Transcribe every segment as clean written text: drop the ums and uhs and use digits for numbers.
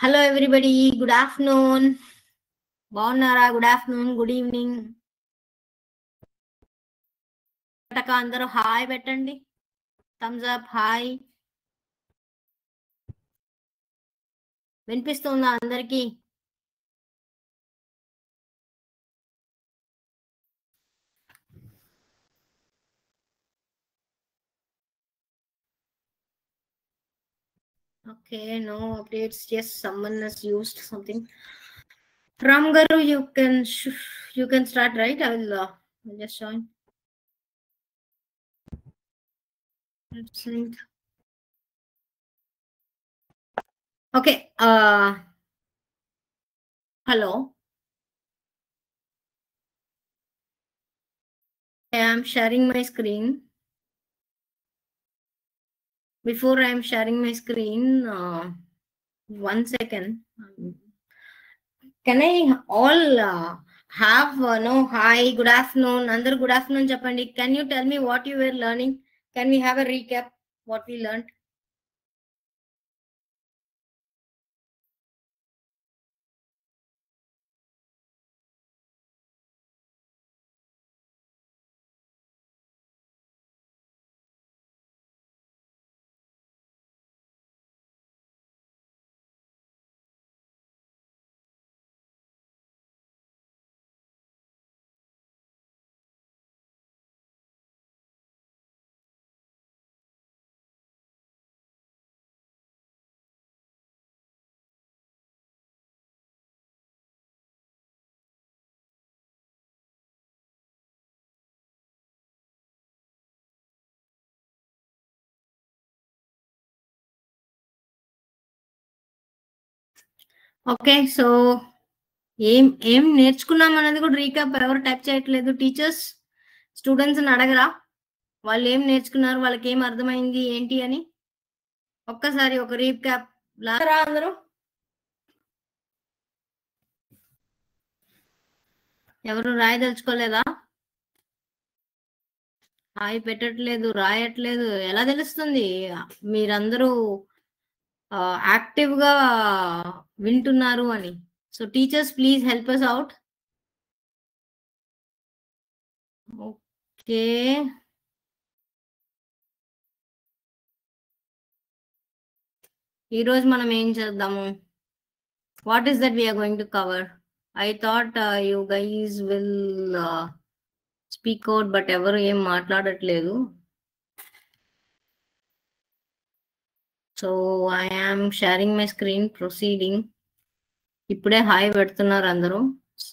Hello everybody, good afternoon. బాగున్నారా? Good afternoon, good evening. అందరూ hi పెట్టండి, థమ్స్ అప్ హాయ్. వినిపిస్తుందా అందరికి? Okay, no updates. Yes, someone has used something. Ram Garu, you can start, right? I'll just join. Okay. Hello. I am sharing my screen. Before I am sharing my screen, 1 second. Can I all have no hi, good afternoon, andaru good afternoon చెప్పండి. Can you tell me what you were learning? Can we have a recap what we learned? Okay, so ఏం నేర్చుకున్నాం అన్నది కూడా recap ఎవరు type చేయట్లేదు. Teachers స్టూడెంట్స్ని అడగరా వాళ్ళు ఏం నేర్చుకున్నారు, వాళ్ళకి ఏం అర్థమైంది ఏంటి అని? ఒక్కసారి ఒక రీక్యాప్ లారా అందరూ. ఎవరు రాయదలుచుకోలేదా? హాయ్ పెట్టట్లేదు, రాయట్లేదు. ఎలా తెలుస్తుంది మీరందరూ యాక్టివ్గా వింటున్నారు అని? So teachers please help us out. Okay, ఈరోజు మనం ఏం చేద్దాము? What is that we are going to cover? I thought you guys will speak out, but ఎవరు ఏం మాట్లాడట్లేదు. So I am sharing my screen, proceeding. ఇప్పుడే హాయ్ పెడుతున్నారు అందరూ.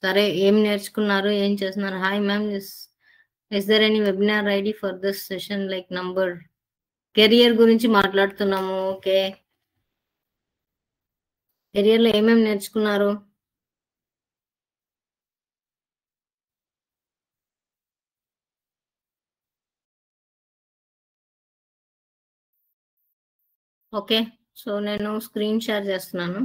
సరే, ఏం నేర్చుకున్నారు, ఏం చేస్తున్నారు? Hi ma'am, is there any webinar ID for this session like number? Career గురించి మాట్లాడుతున్నాము. ఓకే, కెరియర్లో ఏమేమి నేర్చుకున్నారు? ఓకే, సో నేను స్క్రీన్ షేర్ చేస్తున్నాను.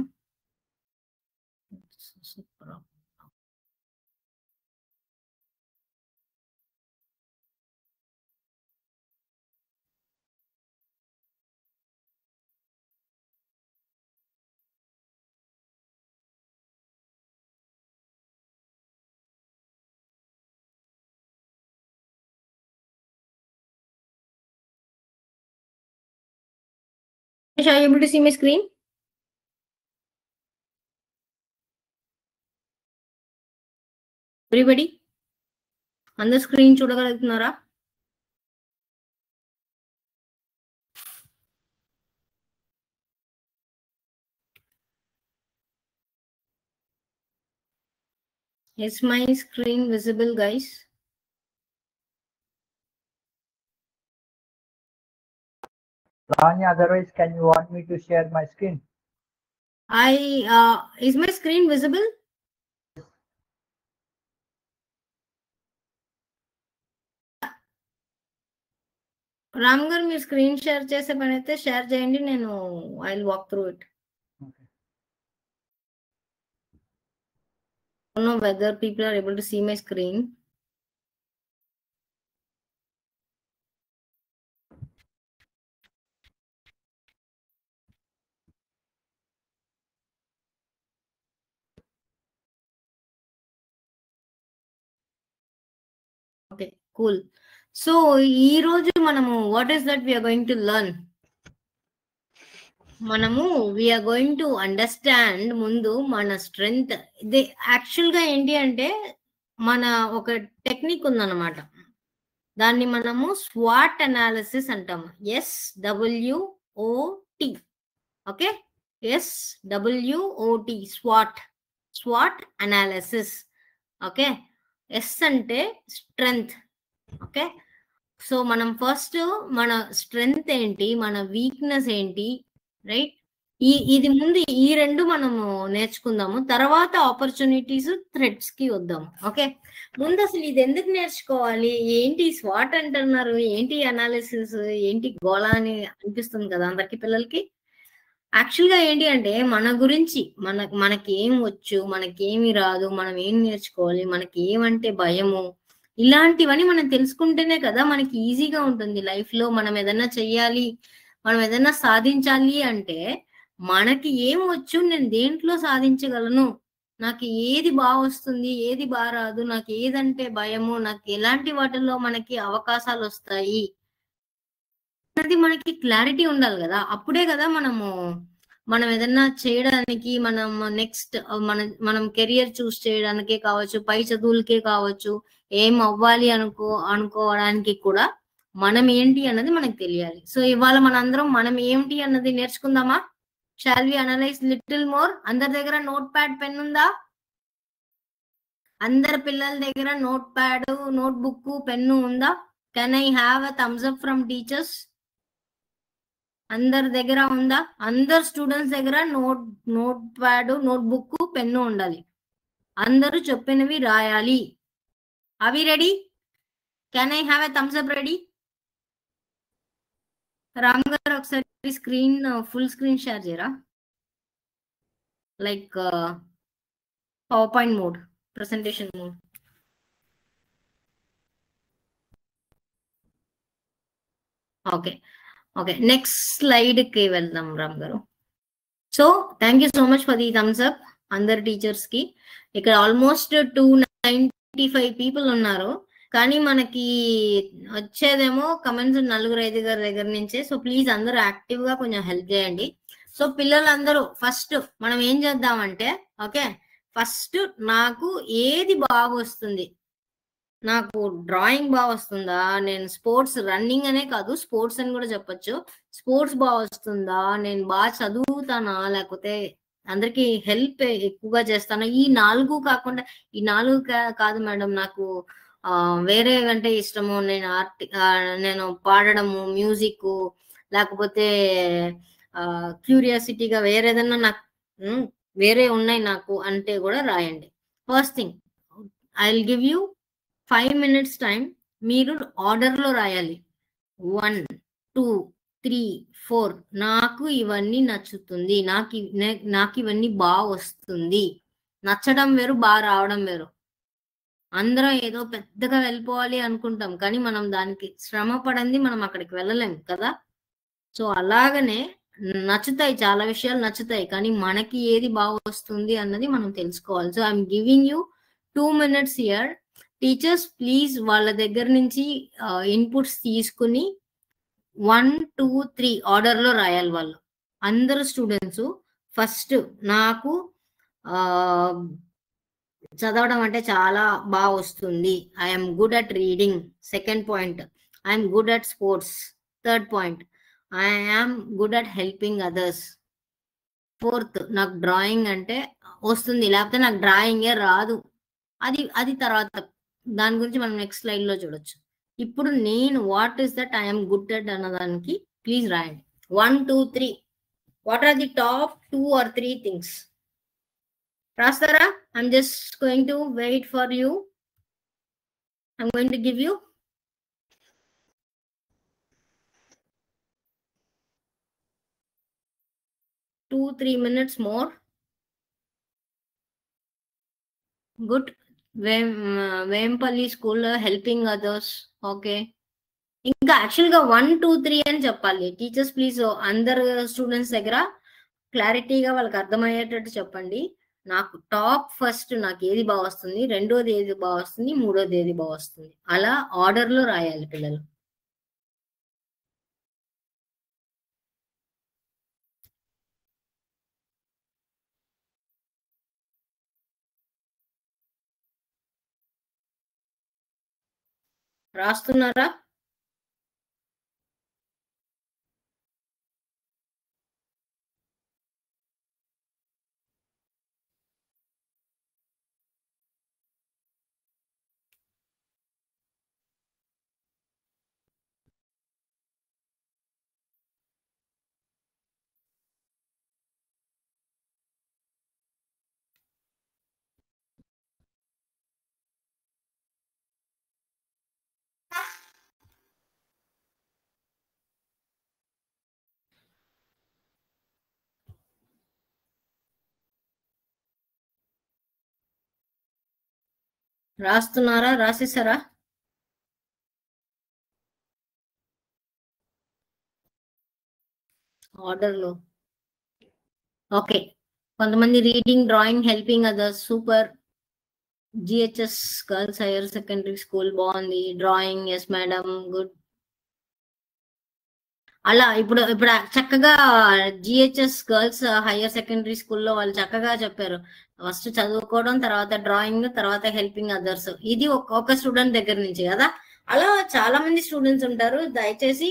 Are you able to see my screen? Everybody? అందరు screen చూడగలుగుతున్నారా? Is my screen visible, guys? Lavanya, otherwise, can you want me to share my screen? Is my screen visible? Ram గారు, మీరు screen share చేసే పని అయితే share చేయండి, నేను I will walk through it. I don't know whether people are able to see my screen. Cool. So ఈ రోజు మనము what is that we are going to learn, మనము వీఆర్ గోయింగ్ టు అండర్స్టాండ్ ముందు మన స్ట్రెంగ్త్. ఇది actual గా ఏంటి అంటే మన ఒక టెక్నిక్ ఉందన్నమాట, దాన్ని మనము స్వాట్ అనాలిసిస్ అంటాము. SWOT. ఓకే, SWOT, స్వాట్ అనాలిసిస్. ఓకే, ఎస్ అంటే స్ట్రెంగ్త్. ఓకే, సో మనం ఫస్ట్ మన స్ట్రెంగ్త్ ఏంటి, మన వీక్నెస్ ఏంటి, రైట్? ఇది ముందు ఈ రెండు మనము నేర్చుకుందాము, తర్వాత ఆపర్చునిటీస్ థ్రెడ్స్ కి వద్దాము. ఓకే, ముందు అసలు ఇది ఎందుకు నేర్చుకోవాలి, ఏంటి స్వాట్ అంటున్నారు, ఏంటి అనాలిసిస్, ఏంటి గోళ అని అనిపిస్తుంది కదా అందరికి పిల్లలకి. యాక్చువల్ గా ఏంటి అంటే మన గురించి, మనకి ఏం వచ్చు, మనకేమి రాదు, మనం ఏం నేర్చుకోవాలి, మనకి ఏమంటే భయము, ఇలాంటివన్నీ మనం తెలుసుకుంటేనే కదా మనకి ఈజీగా ఉంటుంది లైఫ్ లో. మనం ఏదైనా చెయ్యాలి, మనం ఏదైనా సాధించాలి అంటే మనకి ఏం వచ్చు, నేను దేంట్లో సాధించగలను, నాకు ఏది బాగా వస్తుంది, ఏది బాగా రాదు, నాకు ఏదంటే భయము, నాకు ఎలాంటి వాటిల్లో మనకి అవకాశాలు వస్తాయి అది మనకి క్లారిటీ ఉండాలి కదా. అప్పుడే కదా మనం ఏదన్నా చేయడానికి, మనం నెక్స్ట్ మనం కెరియర్ చూస్ చేయడానికే కావచ్చు, పై చదువులకే కావచ్చు, ఏం అవ్వాలి అనుకోవడానికి కూడా మనం ఏంటి అన్నది మనకు తెలియాలి. సో ఇవాళ మనందరం మనం ఏంటి అన్నది నేర్చుకుందామా? Shall we analyse little more? అందరి దగ్గర నోట్ ప్యాడ్, పెన్ ఉందా? అందరి పిల్లల దగ్గర notepad, notebook, pen ఉందా? Can I have a thumbs up from teachers? అందరి దగ్గర ఉందా? అందరు స్టూడెంట్స్ దగ్గర notepad, notebook, pen ఉండాలి. అందరూ చెప్పినవి రాయాలి. అవి ready? Can I have a thumbs up ready? Ram గారు ఒకసారి స్క్రీన్ ఫుల్ స్క్రీన్ షేర్ చేయరా, like PowerPoint mode, presentation mode. Okay okay, next slide కి వెళ్దాం Ram garu. So thank you so much for the thumbs up అందరు teachers కి. ఇక్కడ almost 295 people ఉన్నారు, కానీ మనకి వచ్చేదేమో కమెంట్స్ 4-5 దగ్గర నుంచే. సో ప్లీజ్ అందరూ యాక్టివ్ గా కొంచెం హెల్ప్ చేయండి. సో పిల్లలందరూ ఫస్ట్ మనం ఏం చేద్దామంటే, ఓకే, ఫస్ట్ నాకు ఏది బాగా వస్తుంది, నాకు డ్రాయింగ్ బాగా వస్తుందా, నేను స్పోర్ట్స్, రన్నింగ్ అనే కాదు స్పోర్ట్స్ అని కూడా చెప్పొచ్చు, స్పోర్ట్స్ బాగా వస్తుందా, నేను బాగా చదువుతానా, లేకపోతే అందరికి హెల్ప్ ఎక్కువగా చేస్తానా, ఈ 4 కాకుండా, ఈ 4 కాదు మేడం, నాకు వేరే అంటే ఇష్టము, నేను పాడడము, మ్యూజిక్, లేకపోతే క్యూరియాసిటీగా వేరేదన్నా నాకు వేరే ఉన్నాయి నాకు అంటే కూడా రాయండి. First thing I will give you 5 minutes time. మీరు ఆర్డర్లో రాయాలి. 1, 2, 3, 4. నాకు ఇవన్నీ నచ్చుతుంది, నాకు ఇవన్నీ బాగా వస్తుంది. నచ్చడం వేరు, బాగా రావడం వేరు. అందరం ఏదో పెద్దగా వెళ్ళిపోవాలి అనుకుంటాం, కానీ మనం దానికి శ్రమ పడంది మనం అక్కడికి వెళ్ళలేం కదా. సో అలాగనే నచ్చుతాయి, చాలా విషయాలు నచ్చుతాయి, కానీ మనకి ఏది బాగా వస్తుంది అన్నది మనం తెలుసుకోవాలి. So I'm giving you 2 minutes here. Teachers please వాళ్ళ దగ్గర నుంచి ఇన్పుట్స్ తీసుకుని 1, 2, 3 ఆర్డర్లో రాయాలి వాళ్ళు. అందరు స్టూడెంట్స్ ఫస్ట్ నాకు చదవడం అంటే చాలా బాగా వస్తుంది, I'm good at reading. Second point, I'm good at sports. Third point, I'm good at helping others. Fourth, నాకు డ్రాయింగ్ అంటే వస్తుంది, లేకపోతే నాకు డ్రాయింగే రాదు. అది తర్వాత దాని గురించి మనం నెక్స్ట్ స్లైడ్ లో చూడొచ్చు. ఇప్పుడు నేను what is that I'm good at అన్నదానికి ప్లీజ్ రాయండి. 1, 2, 3. What are the top 2 or 3 things? రాస్తారా? I'm just going to wait for you. I'm going to give you 2-3 minutes more. Good. Vempalli school helping others. Okay, ఇంకా actual గా 1, 2, 3 అని చెప్పాలి. Teachers please అందరు students దగ్గర క్లారిటీగా వాళ్ళకి అర్థమయ్యేటట్టు చెప్పండి. నాకు టాప్ ఫస్ట్ నాకు ఏది బాగా వస్తుంది, రెండోది ఏది బాగా వస్తుంది, మూడోది ఏది బాగా వస్తుంది, అలా ఆర్డర్ లో రాయాలి పిల్లలు. రాస్తున్నారా? రాస్తున్నారా? రాసేసారా? ఆర్డర్ లో. ఓకే, కొంతమంది reading, drawing, helping others, super. GHS girls higher secondary school బాగుంది. Drawing, yes madam, good. అలా ఇప్పుడు ఇప్పుడు చక్కగా జిహెచ్ఎస్ గర్ల్స్ హైయర్ సెకండరీ స్కూల్లో వాళ్ళు చక్కగా చెప్పారు. ఫస్ట్ చదువుకోవడం, తర్వాత డ్రాయింగ్, తర్వాత హెల్పింగ్ అదర్స్. ఇది ఒక స్టూడెంట్ దగ్గర నుంచి కదా. అలా చాలా మంది స్టూడెంట్స్ ఉంటారు. దయచేసి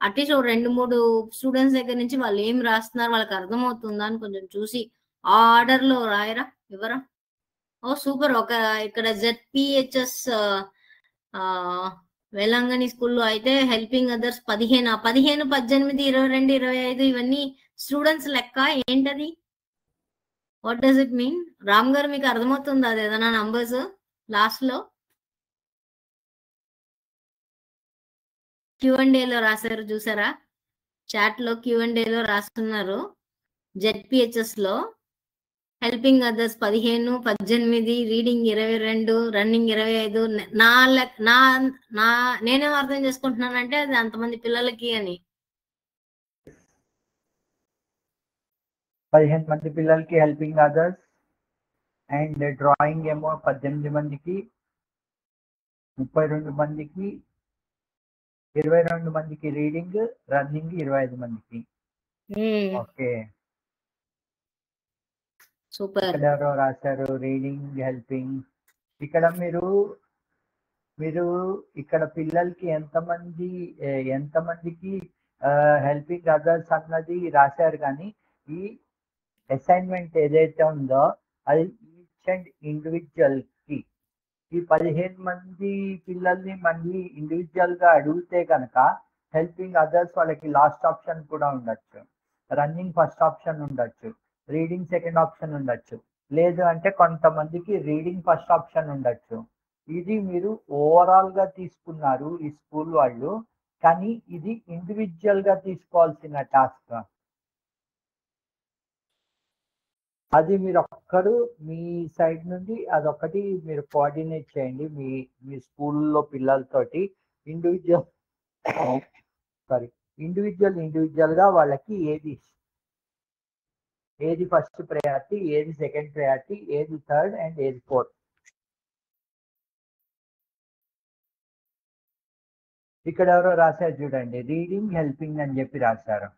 అట్లీస్ట్ 2-3 స్టూడెంట్స్ దగ్గర నుంచి వాళ్ళు ఏం రాస్తున్నారు, వాళ్ళకి అర్థమవుతుందా అని కొంచెం చూసి ఆ ఆర్డర్ లో రాయరా, ఇవ్వరా? ఓ సూపర్. ఒక ఇక్కడ జెడ్పిహెచ్ఎస్ వేలాంగణి స్కూల్లో అయితే హెల్పింగ్ అదర్స్ 15, 18, 18, 22, 25 ఇవన్నీ స్టూడెంట్స్ లెక్క ఏంటది? What does it mean? Ram గారు మీకు అర్థమవుతుందా అది ఏదైనా నంబర్స్ లాస్ట్ లో? Q&A లో రాశారు చూసారా? చాట్ లో Q&A లో రాస్తున్నారు. జెడ్పిహెచ్ఎస్ లో హెల్పింగ్ అదర్స్ 15, 18, రీడింగ్ 22, రన్నింగ్ 25. నేనేం అర్థం చేసుకుంటున్నానంటే అది అంతమంది పిల్లలకి అని. 15 మంది పిల్లలకి హెల్పింగ్ అదర్స్, అండ్ డ్రాయింగ్ ఏమో 18 మందికి, 32 మందికి, 22 మందికి రీడింగ్, రన్నింగ్ 25 మందికి. Okay, super. ఇక్కడ ఎవరో రాశారు రీడింగ్, హెల్పింగ్. ఇక్కడ మీరు ఇక్కడ పిల్లలకి ఎంతమందికి హెల్పింగ్ అదర్స్ అన్నది రాశారు, కానీ ఈ అసైన్మెంట్ ఏదైతే ఉందో అది ఈచ్ అండ్ ఇండివిజువల్ కి ఈ 15 మంది పిల్లల్ని మళ్ళీ ఇండివిజువల్ గా అడిగితే కనుక హెల్పింగ్ అదర్స్ వాళ్ళకి లాస్ట్ ఆప్షన్ కూడా ఉండొచ్చు, రన్నింగ్ ఫస్ట్ ఆప్షన్ ఉండొచ్చు, రీడింగ్ సెకండ్ ఆప్షన్ ఉండొచ్చు, లేదు అంటే కొంతమందికి రీడింగ్ ఫస్ట్ ఆప్షన్ ఉండొచ్చు. ఇది మీరు ఓవరాల్ గా తీసుకున్నారు ఈ స్కూల్ వాళ్ళు, కానీ ఇది ఇండివిజువల్ గా తీసుకోవాల్సిన టాస్క్. అది మీరు ఒక్కరు మీ సైడ్ నుండి అదొకటి మీరు కోఆర్డినేట్ చేయండి మీ స్కూల్లో పిల్లలతోటి. ఇండివిజువల్ గా వాళ్ళకి ఏది ఫస్ట్ ప్రయారిటీ, ఏది సెకండ్ ప్రయారిటీ, ఏది థర్డ్ అండ్ ఏది ఫోర్త్. ఇక్కడ ఎవరో రాశారు చూడండి, రీడింగ్, హెల్పింగ్ అని చెప్పి రాశారు.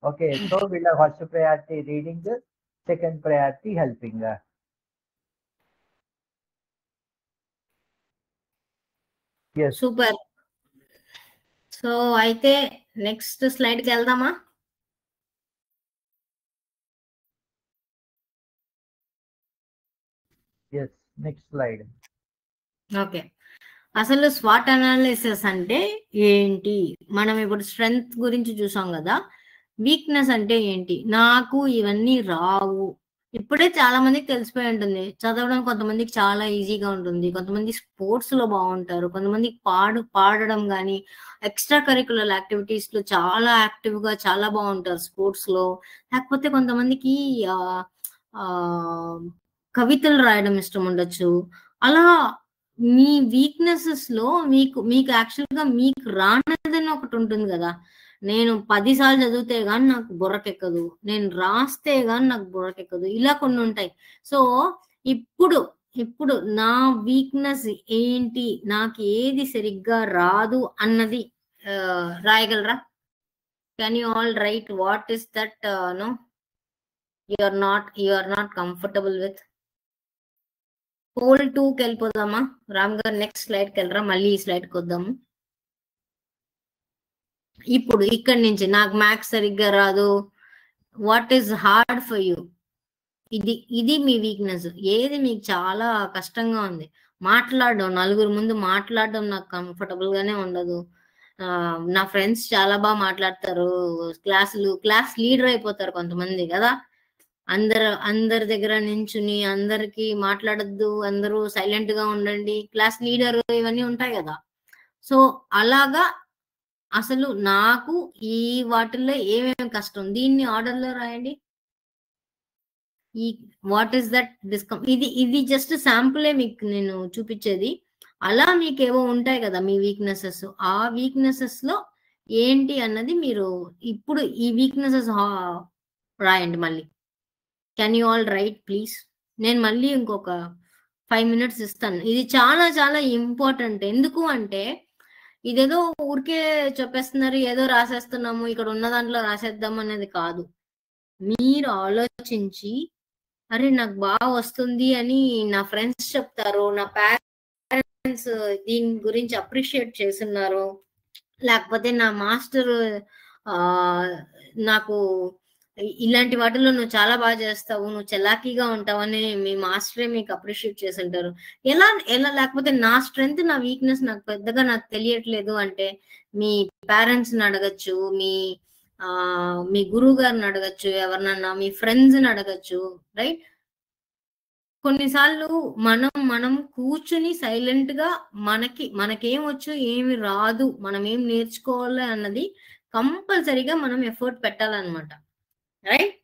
ఓకే, సో వీళ్ళ first priority reading, second priority helping. Super. So అయితే నెక్స్ట్ స్లైడ్ కి వెళ్దామా? Next slide. ఓకే, అసలు స్వాట్ అనాలిసిస్ అంటే ఏంటి? మనం ఇప్పుడు స్ట్రెంగ్త్ గురించి చూసాం కదా, వీక్నెస్ అంటే ఏంటి? నాకు ఇవన్నీ రావు. ఇప్పుడే చాలా మందికి తెలిసిపోయి ఉంటుంది. చదవడం కొంతమందికి చాలా ఈజీగా ఉంటుంది, కొంతమంది స్పోర్ట్స్ లో బాగుంటారు, కొంతమందికి పాడడం కానీ ఎక్స్ట్రా కరికులర్ యాక్టివిటీస్ లో చాలా యాక్టివ్ గా చాలా బాగుంటారు స్పోర్ట్స్ లో. లేకపోతే కొంతమందికి కవితలు రాయడం ఇష్టం ఉండొచ్చు. అలా మీ వీక్నెసెస్ లో మీకు యాక్చువల్ గా మీకు రానదని ఒకటి ఉంటుంది కదా. నేను 10 సార్లు చదివితే గాని నాకు బుర్రకెక్కదు. నేను రాస్తే గాని నాకు బుర్రకెక్కదు. ఇలా కొన్ని ఉంటాయి. సో, ఇప్పుడు ఇప్పుడు నా వీక్‌నెస్ ఏంటి? నాకు ఏది సరిగ్గా రాదు అన్నది రాయగలరా? Can you all write what is that no you are not comfortable with? Poll 2కి వెళ్ళిపోదామా? రామ్ గారు నెక్స్ట్ స్లైడ్‌కి వెళ్ళరా? మళ్ళీ ఈ స్లైడ్‌కి వద్దాము. ఇప్పుడు ఇక్కడి నుంచి నాకు మ్యాథ్స్ సరిగ్గా రాదు. What is hard for you? ఇది మీ వీక్‌నెస్. ఏది మీకు చాలా కష్టంగా ఉంది? మాట్లాడడం, నలుగురు ముందు మాట్లాడడం నాకు కంఫర్టబుల్ గానే ఉండదు. నా ఫ్రెండ్స్ చాలా బాగా మాట్లాడతారు. క్లాస్ లీడర్ అయిపోతారు కొంతమంది కదా! అందరి దగ్గర నించుని అందరికి మాట్లాడొద్దు, అందరూ సైలెంట్ గా ఉండండి, క్లాస్ లీడర్ ఇవన్నీ ఉంటాయి కదా! సో, అలాగా అసలు నాకు ఈ వాటిల్లో ఏమేమి కష్టం? దీన్ని ఆర్డర్‌లో రాయండి. ఈ వాట్ ఈస్ దట్ ఇది జస్ట్ శాంపులే మీకు నేను చూపించేది. అలా మీకేవో ఉంటాయి కదా మీ వీక్‌నెసెస్. ఆ వీక్‌నెసెస్‌లో ఏంటి అన్నది మీరు ఇప్పుడు ఈ వీక్‌నెసెస్ రాయండి మళ్ళీ. Can you all right please? నేను మళ్ళీ ఇంకొక 5 మినిట్స్ ఇస్తాను. ఇది చాలా చాలా ఇంపార్టెంట్. ఎందుకు అంటే ఇదేదో ఊరికే చెప్పేస్తున్నారు, ఏదో రాసేస్తున్నాము, ఇక్కడ ఉన్న దాంట్లో రాసేద్దాం అనేది కాదు. మీరు ఆలోచించి అరే నాకు బాగా వస్తుంది అని నా ఫ్రెండ్స్ చెప్తారు, నా పేరెంట్స్ దీని గురించి అప్రిషియేట్ చేస్తున్నారు, లేకపోతే నా మాస్టర్ నాకు ఇలాంటి వాటిలో నువ్వు చాలా బాగా చేస్తావు, నువ్వు చలాకీగా ఉంటావని మీ మాస్టరే మీకు అప్రిషియేట్ చేసి ఉంటారు. ఎలా ఎలా లేకపోతే నా స్ట్రెంగ్త్ నా వీక్నెస్ నాకు పెద్దగా నాకు తెలియట్లేదు అంటే మీ పేరెంట్స్ని అడగచ్చు, మీ గురువు గారిని అడగచ్చు, ఎవరినన్నా మీ ఫ్రెండ్స్ని అడగచ్చు, రైట్? కొన్నిసార్లు మనం కూర్చుని సైలెంట్ గా మనకేం వచ్చు ఏమి రాదు, మనం ఏం నేర్చుకోవాలి అన్నది కంపల్సరీగా మనం ఎఫర్ట్ పెట్టాలన్నమాట, రైట్?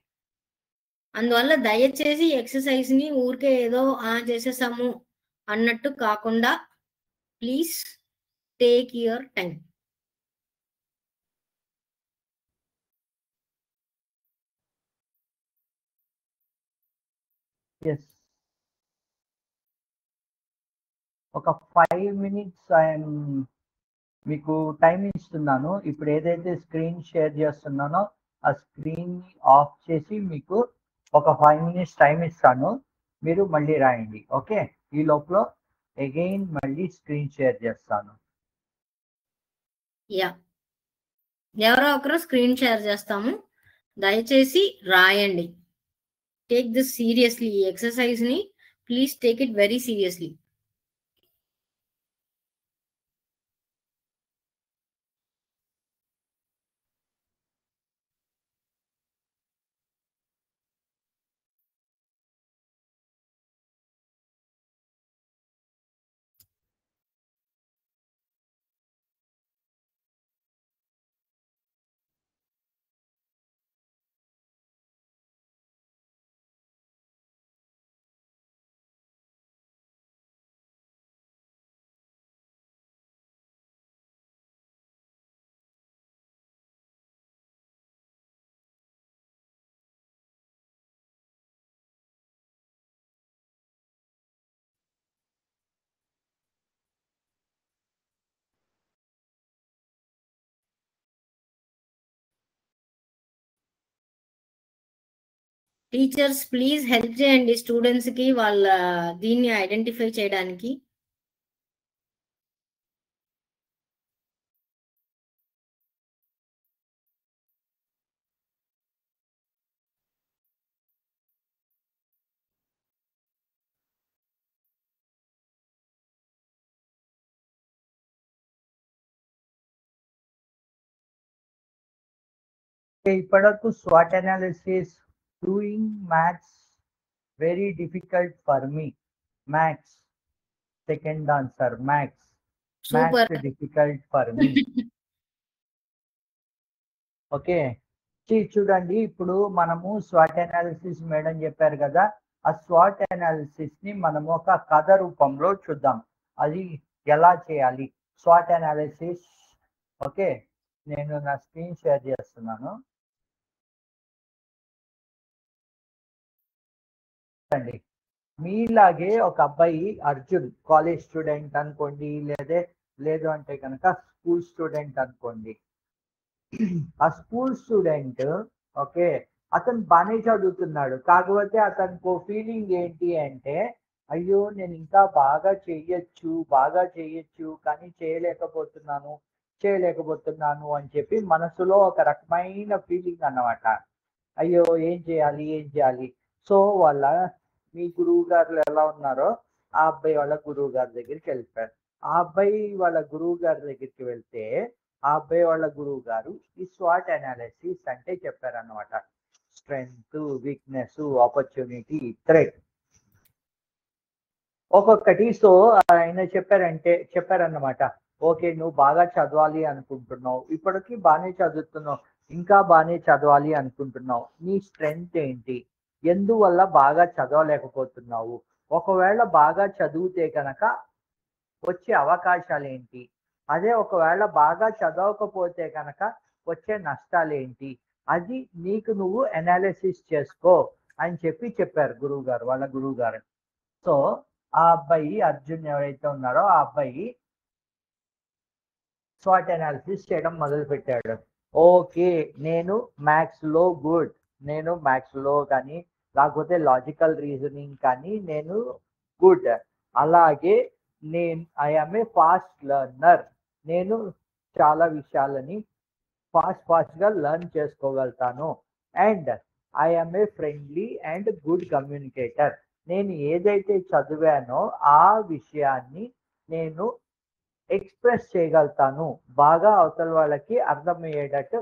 అందువల్ల దయచేసి ఎక్సర్సైజ్ ని ఊరికే ఏదో చేసేసాము అన్నట్టు కాకుండా please take your time. Yes, ఒక 5 మినిట్స్ మీకు టైం ఇస్తున్నాను. ఇప్పుడు ఏదైతే స్క్రీన్ షేర్ చేస్తున్నానో ఆ స్క్రీన్ ని ఆఫ్ చేసి మీకు ఒక 5 మినిట్స్ టైం ఇస్తాను. మీరు మళ్ళీ రాయండి. ఓకే, ఈ లోపల అగైన్ మళ్ళీ స్క్రీన్ షేర్ చేస్తాను. యా, ఎవరో ఒకరు స్క్రీన్ షేర్ చేస్తాము, దయచేసి రాయండి. Take this seriously. ఈ ఎక్సర్సైజ్ ని please take it very seriously. Teachers please help చేయండి స్టూడెంట్స్ కి వాళ్ళ దీన్ని ఐడెంటిఫై చేయడానికి. ఇప్పటివరకు SWOT analysis, doing maths very difficult for me. Maths, second answer, maths super. difficult for me. Okay, చూడండి, ఇప్పుడు మనము SWOT అనాలిసిస్ మేడం చెప్పారు కదా, ఆ SWOT అనాలిసిస్ ని మనము ఒక కథ రూపంలో చూద్దాం. అది ఎలా చేయాలి SWOT అనాలిసిస్. ఓకే, నేను నా స్క్రీన్ షేర్ చేస్తున్నాను. అండి మీలాగే ఒక అబ్బాయి అర్జున్ కాలేజ్ స్టూడెంట్ అనుకోండి, లేదు అంటే కనుక స్కూల్ స్టూడెంట్ అనుకోండి. ఆ స్కూల్ స్టూడెంట్ ఓకే అతను బాగానే చదువుతున్నాడు, కాకపోతే అతనికి ఫీలింగ్ ఏంటి అంటే అయ్యో నేను ఇంకా బాగా చేయొచ్చు కానీ చేయలేకపోతున్నాను అని చెప్పి మనసులో ఒక రకమైన ఫీలింగ్ అన్నమాట. అయ్యో ఏం చేయాలి. సో మీ గురువు గారు ఎలా ఉన్నారో ఆ అబ్బాయి వాళ్ళ గురువు గారి దగ్గరికి వెళ్ళిపోయారు. ఆ అబ్బాయి వాళ్ళ గురువు గారి దగ్గరికి వెళ్తే ఆ అబ్బాయి వాళ్ళ గురువు గారు ఈ స్వాట్ అనాలిసిస్ అంటే చెప్పారన్నమాట. స్ట్రెంగ్త్, వీక్నెస్, ఆపర్చునిటీ, థ్రెట్ ఒక్కొక్కటి. సో ఆయన చెప్పారన్నమాట. ఓకే నువ్వు బాగా చదవాలి అనుకుంటున్నావు, ఇప్పటికి బాగానే చదువుతున్నావు, ఇంకా బాగానే చదవాలి అనుకుంటున్నావు. నీ స్ట్రెంగ్త్ ఏంటి, ఎందువల్ల బాగా చదవలేకపోతున్నావు, ఒకవేళ బాగా చదివితే కనుక వచ్చే అవకాశాలు ఏంటి, అదే ఒకవేళ బాగా చదవకపోతే కనుక వచ్చే నష్టాలు ఏంటి, అది నీకు నువ్వు అనాలిసిస్ చేసుకో అని చెప్పారు వాళ్ళ గురువు గారు. సో ఆ అబ్బాయి అర్జున్ ఎవరైతే ఉన్నారో ఆ అబ్బాయి స్వాట్ అనాలిసిస్ చేయడం మొదలు పెట్టాడు. ఓకే నేను మ్యాథ్స్ లో కానీ లేకపోతే లాజికల్ రీజనింగ్ కానీ నేను గుడ్. అలాగే ఐఎమ్ ఏ ఫాస్ట్ లెర్నర్, నేను చాలా విషయాలని ఫాస్ట్ గా లెర్న్ చేసుకోగలుగుతాను. And I'm a friendly and good communicator, నేను ఏదైతే చదివానో ఆ విషయాన్ని నేను ఎక్స్ప్రెస్ చేయగలుగుతాను, బాగా అవతల వాళ్ళకి అర్థమయ్యేటట్టు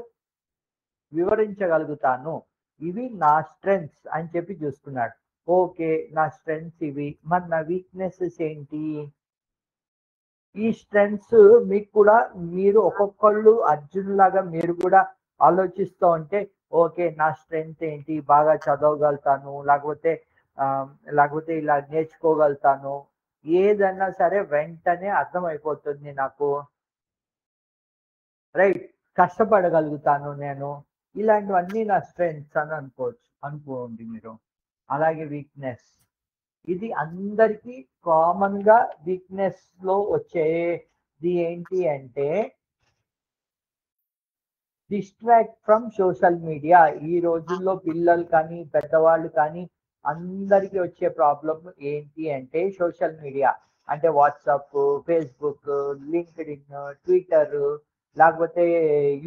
వివరించగలుగుతాను. ఇవి నా స్ట్రెంగ్స్ అని చూసుకున్నాడు. ఓకే నా స్ట్రెంగ్స్ ఇవి, మరి నా వీక్నెసెస్ ఏంటి? ఈ స్ట్రెంగ్స్ మీకు కూడా మీరు ఒక్కొక్కళ్ళు అర్జున్ లాగా మీరు కూడా ఆలోచిస్తూ ఉంటే ఓకే నా స్ట్రెంగ్త్ ఏంటి, బాగా చదవగలుగుతాను, లేకపోతే ఇలా నేర్చుకోగలుగుతాను, ఏదన్నా సరే వెంటనే అర్థమైపోతుంది నాకు, రైట్, కష్టపడగలుగుతాను నేను, ఇలాంటివన్నీ నా స్ట్రెంగ్స్ అని అనుకోండి మీరు. అలాగే వీక్నెస్, ఇది అందరికీ కామన్ గా వీక్నెస్ లో వచ్చేది ఏంటి అంటే డిస్ట్రాక్ట్ ఫ్రమ్ సోషల్ మీడియా. ఈ రోజుల్లో పిల్లలు కానీ పెద్దవాళ్ళు కానీ అందరికీ వచ్చే ప్రాబ్లం ఏంటి అంటే సోషల్ మీడియా. అంటే వాట్సాప్, ఫేస్బుక్, లింక్డ్ఇన్, ట్విట్టర్, లేకపోతే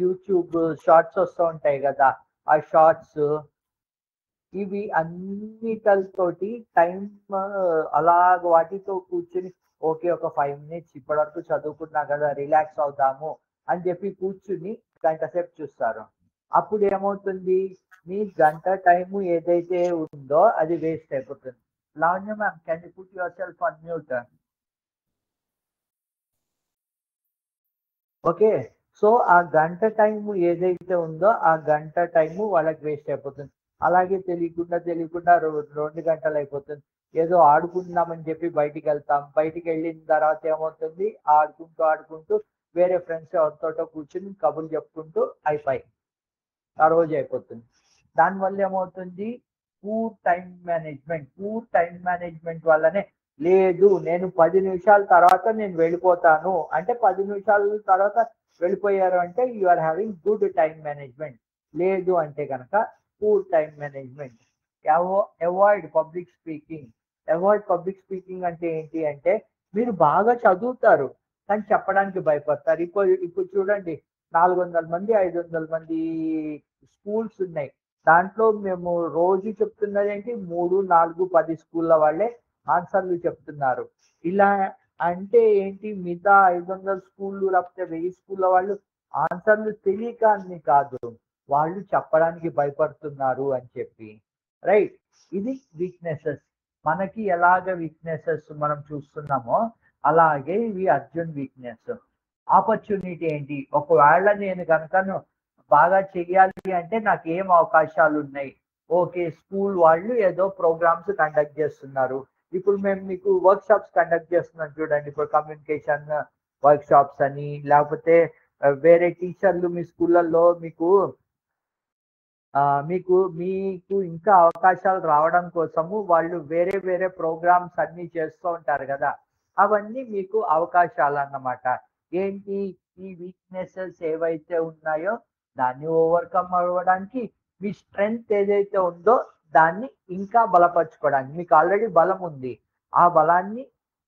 యూట్యూబ్ షార్ట్స్ వస్తూ ఉంటాయి కదా, ఆ షార్ట్స్, ఇవి అన్నిటితోటి టైం అలాగ వాటితో కూర్చుని ఓకే ఒక 5 minutes ఇప్పటివరకు చదువుకున్నా కదా రిలాక్స్ అవుతాము అని కూర్చుని గంట సేపు చూస్తారు. అప్పుడు ఏమవుతుంది, మీ గంట టైము ఏదైతే ఉందో అది వేస్ట్ అయిపోతుంది. Lavanya ma'am, can you put your self on mute? Okay, so ఆ గంట టైము ఏదైతే ఉందో ఆ గంట టైము వాళ్ళకి వేస్ట్ అయిపోతుంది. అలాగే తెలియకుండా 2 గంటలు అయిపోతుంది. ఏదో ఆడుకుందామని చెప్పి బయటికి వెళ్తాం, బయటికి వెళ్ళిన తర్వాత ఏమవుతుంది, ఆడుకుంటూ వేరే ఫ్రెండ్స్ ఎవరితోటో కూర్చుని కబుర్లు చెప్పుకుంటూ అయిపోయి ఆ రోజు అయిపోతుంది. దానివల్ల ఏమవుతుంది, పూర్ టైం మేనేజ్మెంట్ వల్లనే లేదు నేను 10 నిమిషాల తర్వాత నేను వెళ్ళిపోతాను అంటే 10 నిమిషాల తర్వాత వెళ్ళిపోయారు అంటే you are having good time management. లేదు అంటే కనుక poor time management. Avoid public speaking అంటే ఏంటి అంటే మీరు బాగా చదువుతారు కానీ చెప్పడానికి భయపడతారు. ఇప్పుడు చూడండి 400 మంది 500 మంది స్కూల్స్ ఉన్నాయి, దాంట్లో మేము రోజు చెప్తున్నది ఏంటి 3, 4, 10 స్కూళ్ళ వాళ్ళే ఆన్సర్లు చెప్తున్నారు. ఇలా అంటే ఏంటి, మిగతా 500 స్కూళ్ళు లేకపోతే 1000 స్కూళ్ళ వాళ్ళు ఆన్సర్లు తెలియక అని కాదు, వాళ్ళు చెప్పడానికి భయపడుతున్నారు అని చెప్పి, రైట్. ఇది వీక్నెసెస్. మనకి ఎలాగ వీక్నెసెస్ మనం చూస్తున్నామో అలాగే ఇవి అర్జున్ వీక్నెస్. ఆపర్చునిటీ ఏంటి, ఒకవేళ నేను కనుక బాగా చెయ్యాలి అంటే నాకు ఏం అవకాశాలు ఉన్నాయి. ఓకే స్కూల్ వాళ్ళు ఏదో ప్రోగ్రామ్స్ కండక్ట్ చేస్తున్నారు, ఇప్పుడు మేము మీకు వర్క్ షాప్స్ కండక్ట్ చేస్తున్నాం చూడండి, ఇప్పుడు కమ్యూనికేషన్ వర్క్ షాప్స్ అని, లేకపోతే వేరే టీచర్లు మీ స్కూళ్ళల్లో మీకు మీకు ఇంకా అవకాశాలు రావడం కోసము వాళ్ళు వేరే వేరే ప్రోగ్రామ్స్ అన్ని చేస్తూ ఉంటారు కదా, అవన్నీ మీకు అవకాశాలు అన్నమాట. ఏంటి, ఈ వీక్నెసెస్ ఏవైతే ఉన్నాయో దాన్ని ఓవర్కమ్ అవ్వడానికి, మీ స్ట్రెంగ్త్ ఏదైతే ఉందో దాన్ని ఇంకా బలపరచుకోవడానికి, మీకు ఆల్రెడీ బలం ఉంది, ఆ బలాన్ని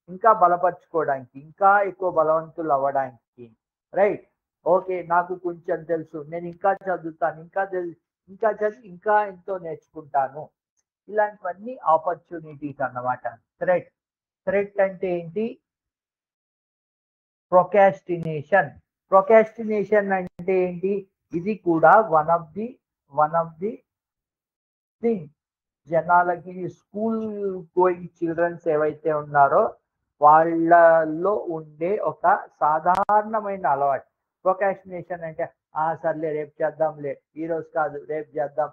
ఇంకా బలపరచుకోవడానికి, ఇంకా ఎక్కువ బలవంతులు అవ్వడానికి. రైట్, ఓకే, నాకు కొంచెం తెలుసు, నేను ఇంకా చదువుతాను, ఇంకా చదివి ఇంకా ఎంతో నేర్చుకుంటాను. ఇలాంటివన్నీ ఆపర్చునిటీస్ అన్నమాట. థ్రెట్ అంటే ఏంటి? ప్రొకాస్టినేషన్ అంటే ఏంటి? ఇది కూడా వన్ ఆఫ్ ది థింగ్. జనాలకి స్కూల్ గోయింగ్ చిల్డ్రన్స్ ఏవైతే ఉన్నారో వాళ్ళలో ఉండే ఒక సాధారణమైన అలవాటు ప్రొకాస్టినేషన్. అంటే సర్లే రేపు చేద్దాంలే, ఈ రోజు కాదు రేపు చేద్దాం,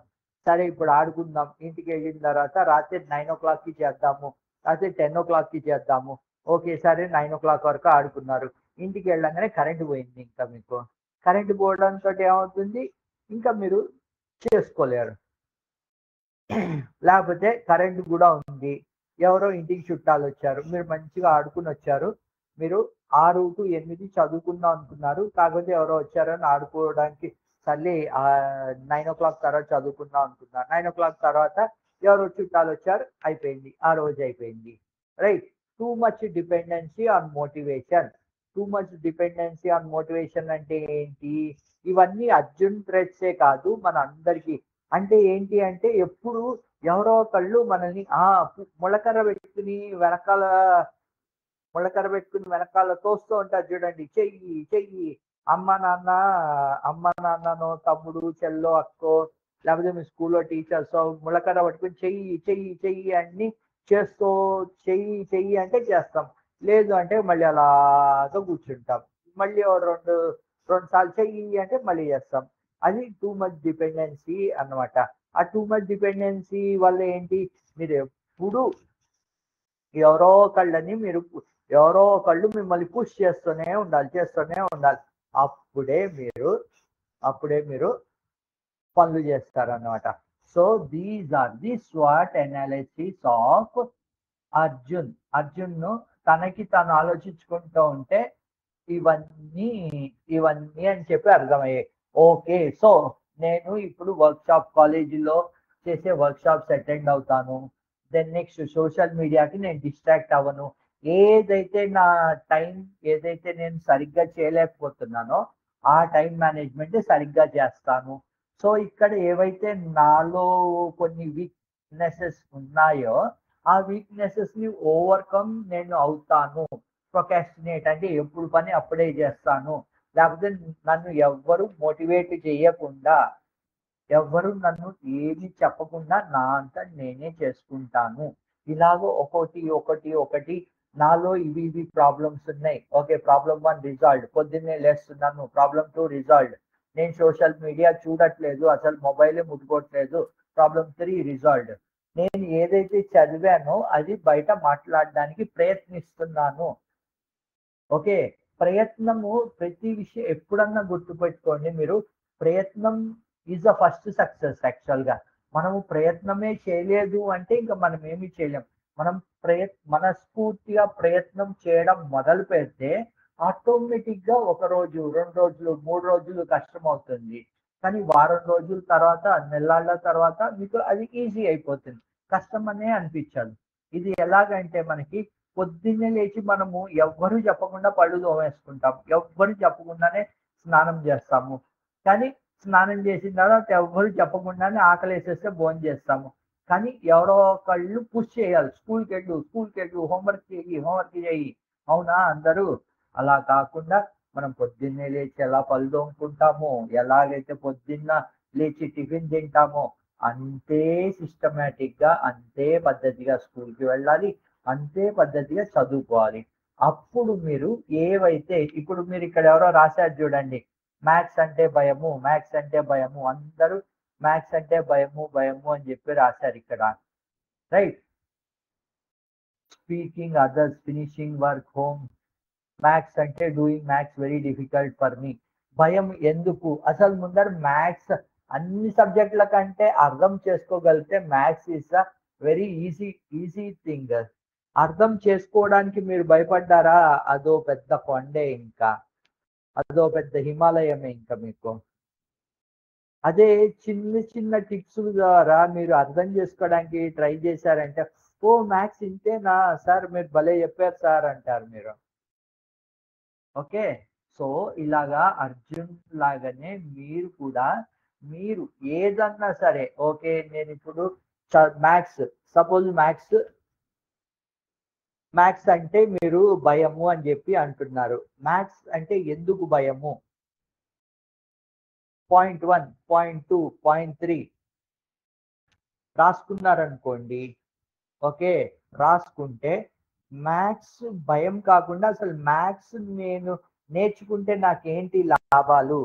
సరే ఇప్పుడు ఆడుకుందాం, ఇంటికి వెళ్ళిన తర్వాత రాత్రి 9 o'clockకి చేద్దాము, రాత్రి 10 o'clockకి చేద్దాము. ఓకే, సరే 9 o'clock వరకు ఆడుకున్నారు, ఇంటికి వెళ్ళంగానే కరెంట్ పోయింది. ఇంకా మీకు కరెంట్ పోవడంతో ఏమవుతుంది, ఇంకా మీరు చేసుకోలేరు. లేకపోతే కరెంట్ కూడా ఉంది, ఎవరో ఇంటికి చుట్టాలు వచ్చారు, మీరు మంచిగా ఆడుకుని వచ్చారు, మీరు 6 to 8 చదువుకుందాం అనుకున్నారు, కాకపోతే ఎవరో వచ్చారని ఆడుకోవడానికి సర్లే 9 o'clock తర్వాత చదువుకుందాం అనుకున్నారు. 9 o'clock తర్వాత ఎవరో చుట్టాలు వచ్చారు, అయిపోయింది, ఆ రోజు అయిపోయింది. Right, too much dependency on motivation అంటే ఏంటి? ఇవన్నీ అర్జున్ థ్రెడ్సే కాదు, మన అందరికీ. అంటే ఏంటి అంటే, ఎప్పుడు ఎవరో ఒకళ్ళు మనల్ని మొలకర్ర పెట్టుకుని వెనకాల తోస్తూ ఉంటారు చూడండి, చెయ్యి అమ్మ నాన్ననో తమ్ముడు చెల్లో అక్కో లేకపోతే మీ స్కూల్లో టీచర్స్ మొలకర్ర పట్టుకుని చెయ్యి అన్ని చేస్తూ చెయ్యి అంటే చేస్తాం, లేదు అంటే మళ్ళీ అలాగా కూర్చుంటాం, మళ్ళీ రెండు సార్లు చెయ్యి అంటే మళ్ళీ చేస్తాం. అది టూ మచ్ డిపెండెన్సీ అన్నమాట. ఆ టూ మచ్ డిపెండెన్సీ వల్ల ఏంటి, మీరు ఎప్పుడు ఎవరో ఒకళ్ళు మిమ్మల్ని పుష్ చేస్తూనే ఉండాలి. అప్పుడే మీరు పనులు చేస్తారన్నమాట. సో దీస్ ఆర్ ది స్వాట్ అనాలిసిస్ ఆఫ్ అర్జున్ తనకి తాను ఆలోచించుకుంటూ ఉంటే ఇవన్నీ అని చెప్పి అర్థమయ్యాయి. ఓకే, సో నేను ఇప్పుడు కాలేజీలో చేసే వర్క్షాప్స్ అటెండ్ అవుతాను. దెన్ నెక్స్ట్ సోషల్ మీడియాకి నేను డిస్ట్రాక్ట్ అవ్వను. ఏదైతే నేను సరిగ్గా చేయలేకపోతున్నానో ఆ టైం మేనేజ్మెంట్ సరిగ్గా చేస్తాను. సో ఇక్కడ ఏవైతే నాలో కొన్ని వీక్నెసెస్ ఉన్నాయో ఆ వీక్నెసెస్ ని ఓవర్కమ్ నేను అవుతాను. ప్రొకాస్టినేట్ అంటే ఎప్పుడు పని అప్పుడే చేస్తాను, లేకపోతే నన్ను ఎవ్వరు మోటివేట్ చేయకుండా, ఎవ్వరు నన్ను ఏమి చెప్పకుండా నా అంతా నేనే చేసుకుంటాను. ఇలాగో ఒకటి నాలో ఇవి ప్రాబ్లమ్స్ ఉన్నాయి. ఓకే, ప్రాబ్లమ్ 1 రిజాల్వ్డ్, పొద్దున్నే లేస్తున్నాను, ప్రాబ్లమ్ 2 రిజాల్వ్డ్, నేను సోషల్ మీడియా చూడట్లేదు, అసలు మొబైలే ముట్టుకోవట్లేదు, ప్రాబ్లమ్ 3 రిజాల్వ్డ్, నేను ఏదైతే చదివానో అది బయట మాట్లాడడానికి ప్రయత్నిస్తున్నాను. ఓకే, ప్రయత్నము ప్రతి విషయం ఎప్పుడన్నా గుర్తుపెట్టుకోండి మీరు, ప్రయత్నం ఈజ్ ద ఫస్ట్ సక్సెస్. యాక్చువల్గా మనము ప్రయత్నమే చేయలేదు అంటే ఇంకా మనం ఏమీ చేయలేం. మనం మనస్ఫూర్తిగా ప్రయత్నం చేయడం మొదలు పెడితే ఆటోమేటిక్గా 1 రోజు 2 రోజులు 3 రోజులు కష్టం అవుతుంది, కానీ వారం రోజుల తర్వాత నెలల తర్వాత మీకు అది ఈజీ అయిపోతుంది, కష్టం అనే అనిపించదు. ఇది ఎలాగంటే మనకి పొద్దున్నే లేచి మనము ఎవ్వరు చెప్పకుండా పళ్ళు తోమేసుకుంటాం, ఎవ్వరు చెప్పకుండానే స్నానం చేస్తాము, కానీ స్నానం చేసిన తర్వాత ఎవ్వరు చెప్పకుండానే ఆకలి వేసేస్తే భోజనం చేస్తాము. కానీ ఎవరో ఒకళ్ళు పుష్ చేయాలి, స్కూల్కి వెళ్ళు, హోంవర్క్ చేయి. అవునా అందరూ? అలా కాకుండా మనం పొద్దున్నే లేచి ఎలా పళ్ళు తోముకుంటామో, ఎలాగైతే పొద్దున్న లేచి టిఫిన్ తింటామో అంతే సిస్టమేటిక్ గా, అంతే పద్ధతిగా స్కూల్కి వెళ్ళాలి, అంతే పద్ధతిగా చదువుకోవాలి. అప్పుడు మీరు ఏవైతే ఇప్పుడు మీరు ఇక్కడ ఎవరో రాశారు చూడండి, మ్యాథ్స్ అంటే భయము, అందరూ మ్యాథ్స్ అంటే భయము అని చెప్పి రాశారు ఇక్కడ. Right, speaking others, finishing work, home. Maths అంటే doing maths very difficult for me. భయం ఎందుకు? అసలు ముందర మ్యాథ్స్ అన్ని సబ్జెక్టుల కంటే అర్థం చేసుకోగలిగితే maths is a very easy thing. అర్థం చేసుకోవడానికి మీరు భయపడ్డారా, అదో పెద్ద కొండే, ఇంకా అదో పెద్ద హిమాలయమే ఇంకా మీకు. అదే చిన్న చిన్న టిప్స్ ద్వారా మీరు అర్థం చేసుకోవడానికి ట్రై చేశారంటే, ఓ మ్యాథ్స్ ఇంతేనా సార్, మీరు భలే చెప్పారు సార్ అంటారు మీరు. ఓకే, సో ఇలాగా అర్జున్ లాగానే మీరు కూడా, మీరు ఏదన్నా సరే, ఓకే నేను ఇప్పుడు మ్యాథ్స్, సపోజ్ మ్యాథ్స్ అంటే మీరు భయము అని చెప్పి అంటున్నారు. మ్యాథ్స్ అంటే ఎందుకు భయము? Point 1, point 2, point 3 రాసుకున్నారనుకోండి. ఓకే, రాసుకుంటే మ్యాథ్స్ భయం కాకుండా అసలు మ్యాథ్స్ నేను నేర్చుకుంటే నాకేంటి లాభాలు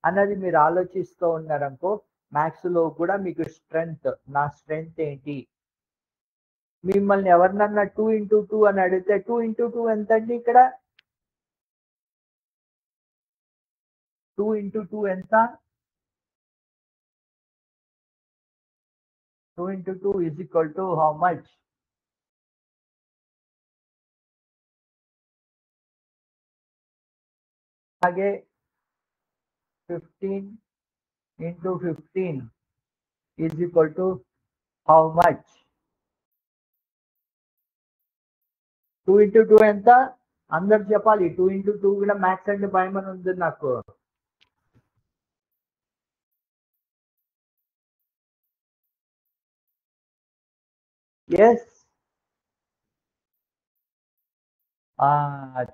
అన్నది మీరు ఆలోచిస్తూ ఉన్నారనుకో, మ్యాథ్స్ లో కూడా మీకు స్ట్రెంగ్త్, నా స్ట్రెంగ్త్ ఏంటి? మిమ్మల్ని ఎవరినన్నా 2 into 2 అని అడిగితే 2 into 2 ఎంత అండి? ఇక్కడ 2 into 2 ఎంత? 2 into 2 is equal to how much? అలాగే 15 into 15 is equal to how much? 2 into 2 ఎంత? అందరు చెప్పాలి. 2 into 2 కూడా మ్యాథ్స్ అంటే భయం అని ఉంది నాకు. ఎస్,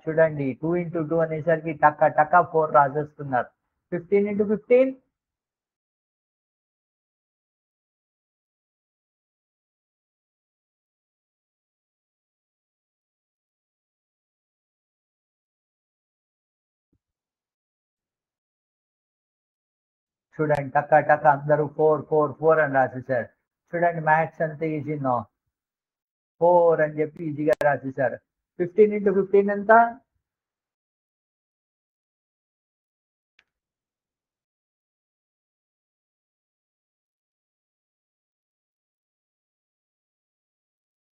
చూడండి 2 into 2 అనేసరికి టక్క టక్క 4 రాసేస్తున్నారు. 15 into 15 చూడండి, టక్క టక్క అందరూ 4 4 4 అని రాసేసారు. చూడండి మ్యాథ్స్ అంత ఈజీనో, 4 అని చెప్పి ఈజీగా రాసేసారు. 15 into 15 ఎంత?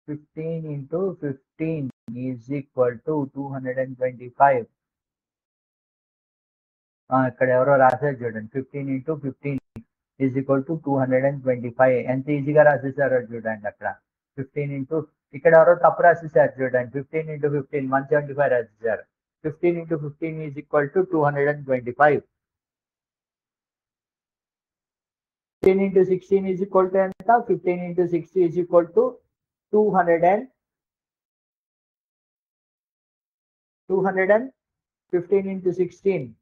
15 into 15 is equal to 225. ఇక్కడ ఎవరో రాశారు చూడండి, 15 into 15 is equal to 225. ఎంత ఈజీగా రాసేసారో చూడండి అక్కడ. 15 into, ఇక్కడ ఎవరో తప్పు రాసేసారు చూడండి, 15 into 15 175 రాసేసారు. 15 into 15 is equal to 225. 15 into 16 is equal to ఎంత? 15 into 60 is equal to 200 15 into 16.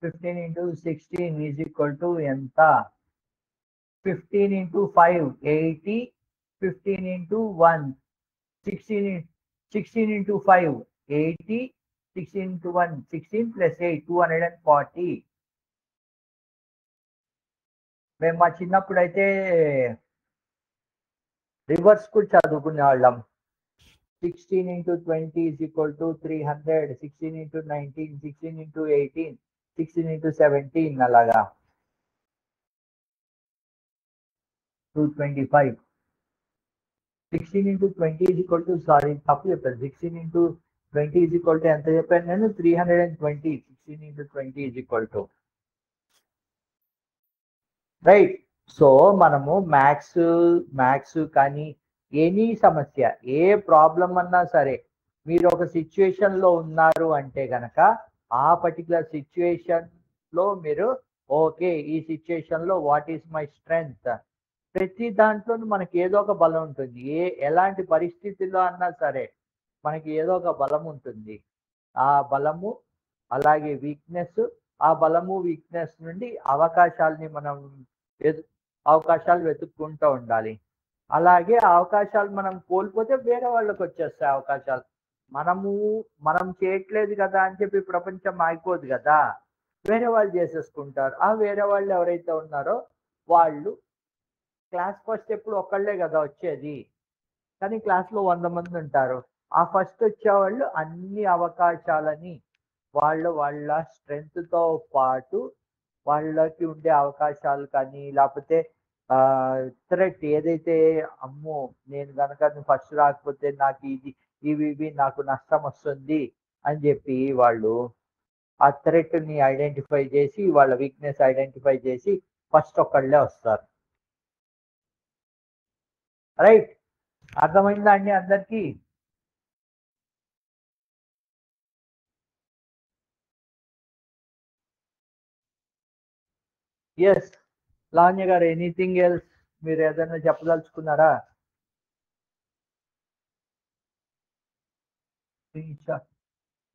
Fifteen into 16 is equal to ఎంత? 15 into 5 80. 15 into 1 16 into 5 80. 16 into 1 16 plus 8 240. మేము మా చిన్నప్పుడు అయితే రివర్స్ కూడా చదువుకునే వాళ్ళం. 16 into 20 is equal to 300. 16 into 19, 16 into 18, 16 into 17 అలాగా 225. 16 into 20 is equal to, sorry తప్పు చెప్పాను, 16 into 20 is equal to ఎంత చెప్పాను నేను? 320. 16 into 20 is equal to, right. So మనము మ్యాథ్స్ కానీ ఎనీ సమస్య, ఏ ప్రాబ్లం అన్నా సరే, మీరు ఒక సిచ్యువేషన్ లో ఉన్నారు అంటే గనక ఆ పర్టికులర్ సిచ్యువేషన్ లో మీరు ఓకే, ఈ సిచ్యువేషన్ లో వాట్ ఈస్ మై స్ట్రెంగ్త్, ప్రతి దాంట్లో మనకి ఏదో ఒక బలం ఉంటుంది. ఎలాంటి పరిస్థితుల్లో అన్నా సరే మనకి ఏదో ఒక బలం ఉంటుంది. ఆ బలము అలాగే వీక్నెస్, ఆ బలము వీక్నెస్ నుండి అవకాశాలని మనం అవకాశాలు వెతుక్కుంటూ ఉండాలి. అలాగే అవకాశాలు మనం కోల్పోతే వేరే వాళ్ళకి వచ్చేస్తాయి అవకాశాలు. మనం చేయట్లేదు కదా అని చెప్పి ప్రపంచం ఆగిపోదు కదా, వేరే వాళ్ళు చేసేసుకుంటారు. ఆ వేరే వాళ్ళు ఎవరైతే ఉన్నారో వాళ్ళు క్లాస్ ఫస్ట్ ఎప్పుడు ఒకళ్ళే కదా వచ్చేది, కానీ క్లాస్లో 100 మంది ఉంటారు. ఆ ఫస్ట్ వచ్చేవాళ్ళు అన్ని అవకాశాలని వాళ్ళ స్ట్రెంగ్త్తో పాటు వాళ్ళకి ఉండే అవకాశాలు కానీ, లేకపోతే థ్రెట్ ఏదైతే, అమ్మో నేను కనుక ఫస్ట్ రాకపోతే నాకు ఇవి నాకు నష్టం వస్తుంది అని చెప్పి వాళ్ళు ఆ థ్రెట్ని ఐడెంటిఫై చేసి వాళ్ళ వీక్నెస్ ఐడెంటిఫై చేసి ఫస్ట్ ఒక్కళ్ళే వస్తారు. రైట్, అర్థమైందా అండి అందరికీ? ఎస్ లావణ్య గారు, ఎనీథింగ్ ఎల్స్ మీరు ఏదైనా చెప్పదలుచుకున్నారా?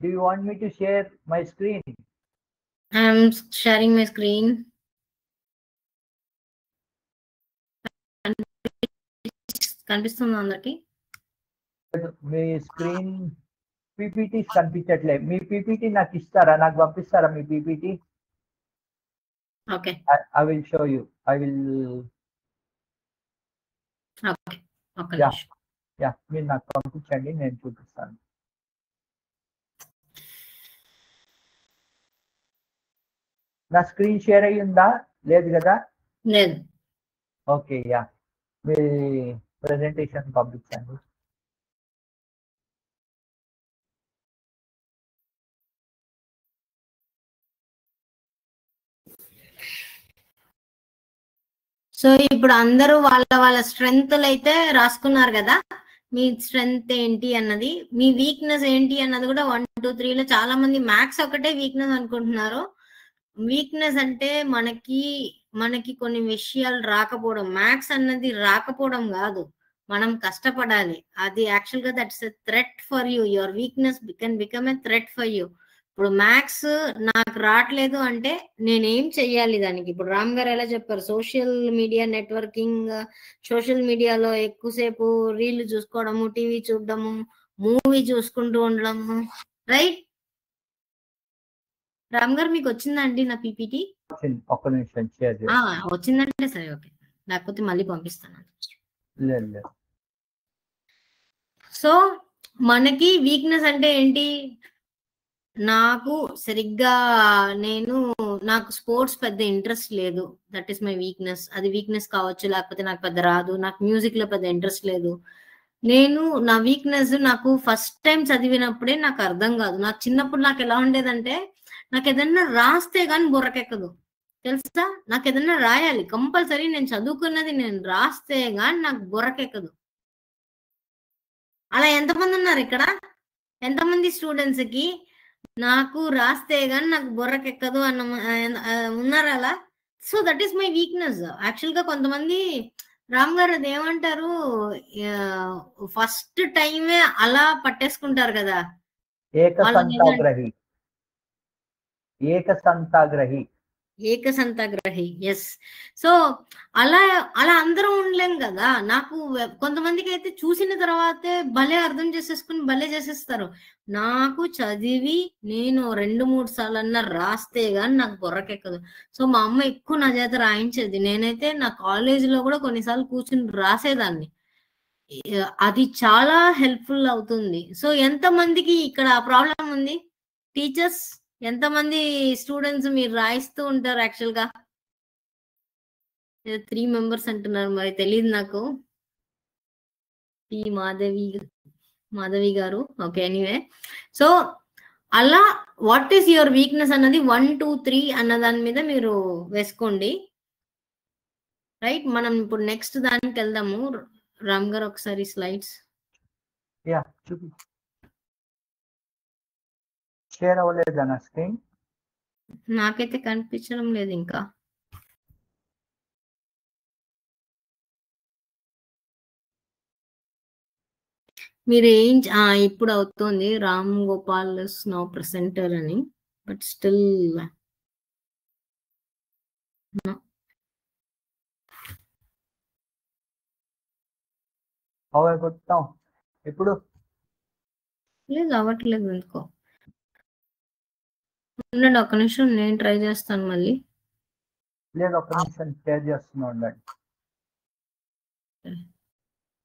Do you want me to share my screen? I'm sharing my screen. కనిపిస్తుందా అందరికి? మీ స్క్రీన్ పీపీటీ కనిపించట్లేదు. మీ పీపీటీ నాకు ఇస్తారా, నాకు పంపిస్తారా మీ PPT? Okay, I will show you. I will. Okay, ఒక నిమిషం. యా, మీరు నాకు పంపించండి, నేను చూపిస్తాను. నా స్క్రీన్ షేర్ అయ్యిందా? లేదు కదా? లేదు. ఓకే, యా, మీ ప్రెజెంటేషన్ పంపించండి. సో ఇప్పుడు అందరూ వాళ్ళ స్ట్రెంగ్త్లు అయితే రాసుకున్నారు కదా. మీ స్ట్రెంగ్త్ ఏంటి అన్నది, మీ వీక్నెస్ ఏంటి అన్నది కూడా 1, 2, 3లో చాలా మంది మ్యాథ్స్ ఒకటే వీక్నెస్ అనుకుంటున్నారు. వీక్నెస్ అంటే మనకి కొన్ని విషయాలు రాకపోవడం, మ్యాథ్స్ అన్నది రాకపోవడం కాదు, మనం కష్టపడాలి. అది యాక్చువల్ గా that's a threat for you. Your weakness can become a threat for you. ఇప్పుడు మ్యాథ్స్ నాకు రావట్లేదు అంటే నేనేం చెయ్యాలి దానికి? ఇప్పుడు రామ్ గారు ఎలా చెప్పారు, సోషల్ మీడియా నెట్వర్కింగ్, సోషల్ మీడియాలో ఎక్కువసేపు రీల్ చూసుకోవడము, టీవీ చూడడము, మూవీ చూసుకుంటూ ఉండడము, రైట్? రామ్ గారు మీకు వచ్చిందండి నా పీపీటీ? ఒక్క నిమిషం షేర్ వచ్చిందంటే సరే, ఓకే, లేకపోతే మళ్ళీ పంపిస్తాను. సో మనకి వీక్నెస్ అంటే ఏంటి? నాకు సరిగ్గా నాకు స్పోర్ట్స్ పెద్ద ఇంట్రెస్ట్ లేదు, దట్ ఈస్ మై వీక్నెస్. అది వీక్నెస్ కావచ్చు, లేకపోతే నాకు పెద్ద రాదు. నాకు మ్యూజిక్ లో పెద్ద ఇంట్రెస్ట్ లేదు. నా వీక్నెస్ నాకు ఫస్ట్ టైం చదివినప్పుడే నాకు అర్థం కాదు. నాకు చిన్నప్పుడు నాకు ఎలా ఉండేదంటే, నాకు ఏదన్నా రాస్తే గాని బుర్రకెక్కదు, తెలుసా? నాకు ఏదన్నా రాయాలి కంపల్సరీ, నేను చదువుకున్నది నేను రాస్తే గాని నాకు బుర్రకెక్కదు. అలా ఎంతమంది ఉన్నారు ఇక్కడ? ఎంతమంది స్టూడెంట్స్ కి నాకు రాస్తే గాని నాకు బుర్రకెక్కదు అన్న ఉన్నారు అలా? So that is my weakness. Actual గా కొంతమంది రామ్ గారు అది ఏమంటారు, ఫస్ట్ టైమే అలా పట్టేసుకుంటారు కదా, ఏకసంతాగ్రహి. ఎస్. సో అలా అందరూ ఉండలేం కదా. నాకు కొంతమందికి అయితే చూసిన తర్వాతే భలే అర్థం చేసేసుకుని భలే చేసేస్తారు. నాకు చదివి నేను 2-3 సార్లన్నా రాస్తే గాని నాకు బుర్రకెక్కదు. సో మా అమ్మ ఎక్కువ నా చేత రాయించేది. నేనైతే నా కాలేజీలో కూడా కొన్నిసార్లు కూర్చుని రాసేదాన్ని. అది చాలా హెల్ప్ఫుల్ అవుతుంది. సో ఎంతమందికి ఇక్కడ ప్రాబ్లం ఉంది? టీచర్స్ ఎంతమంది స్టూడెంట్స్ మీరు రాయిస్తూ ఉంటారు? యాక్చువల్ గా 3 మెంబర్స్ అంటున్నారు, మరి తెలియదు నాకు. మాధవి గారు, ఓకే. ఎనీవే, సో అలా వాట్ ఈస్ యువర్ వీక్నెస్ అన్నది 1, 2, 3 అన్న దాని మీద మీరు వేసుకోండి, రైట్? మనం ఇప్పుడు నెక్స్ట్ దానికి వెళ్దాము. రామ్ గారు ఒకసారి స్లైడ్స్ షేర్ అవ్వలేదా నా స్క్రీన్? నాకైతే కనిపించడం లేదు ఇంకా. మీరు ఇప్పుడు అవుతుంది రామ్ గోపాల్ నౌ ప్రెసెంటర్ అని, బట్ స్టిల్ ఇప్పుడు లేదు, అవ్వట్లేదు ఎందుకో. ఉండండి ఒక్క నిమిషం, నేను ట్రై చేస్తాను మళ్ళీ. లేదు, ఒక నిమిషం షేర్ చేస్తున్నా ఉండండి.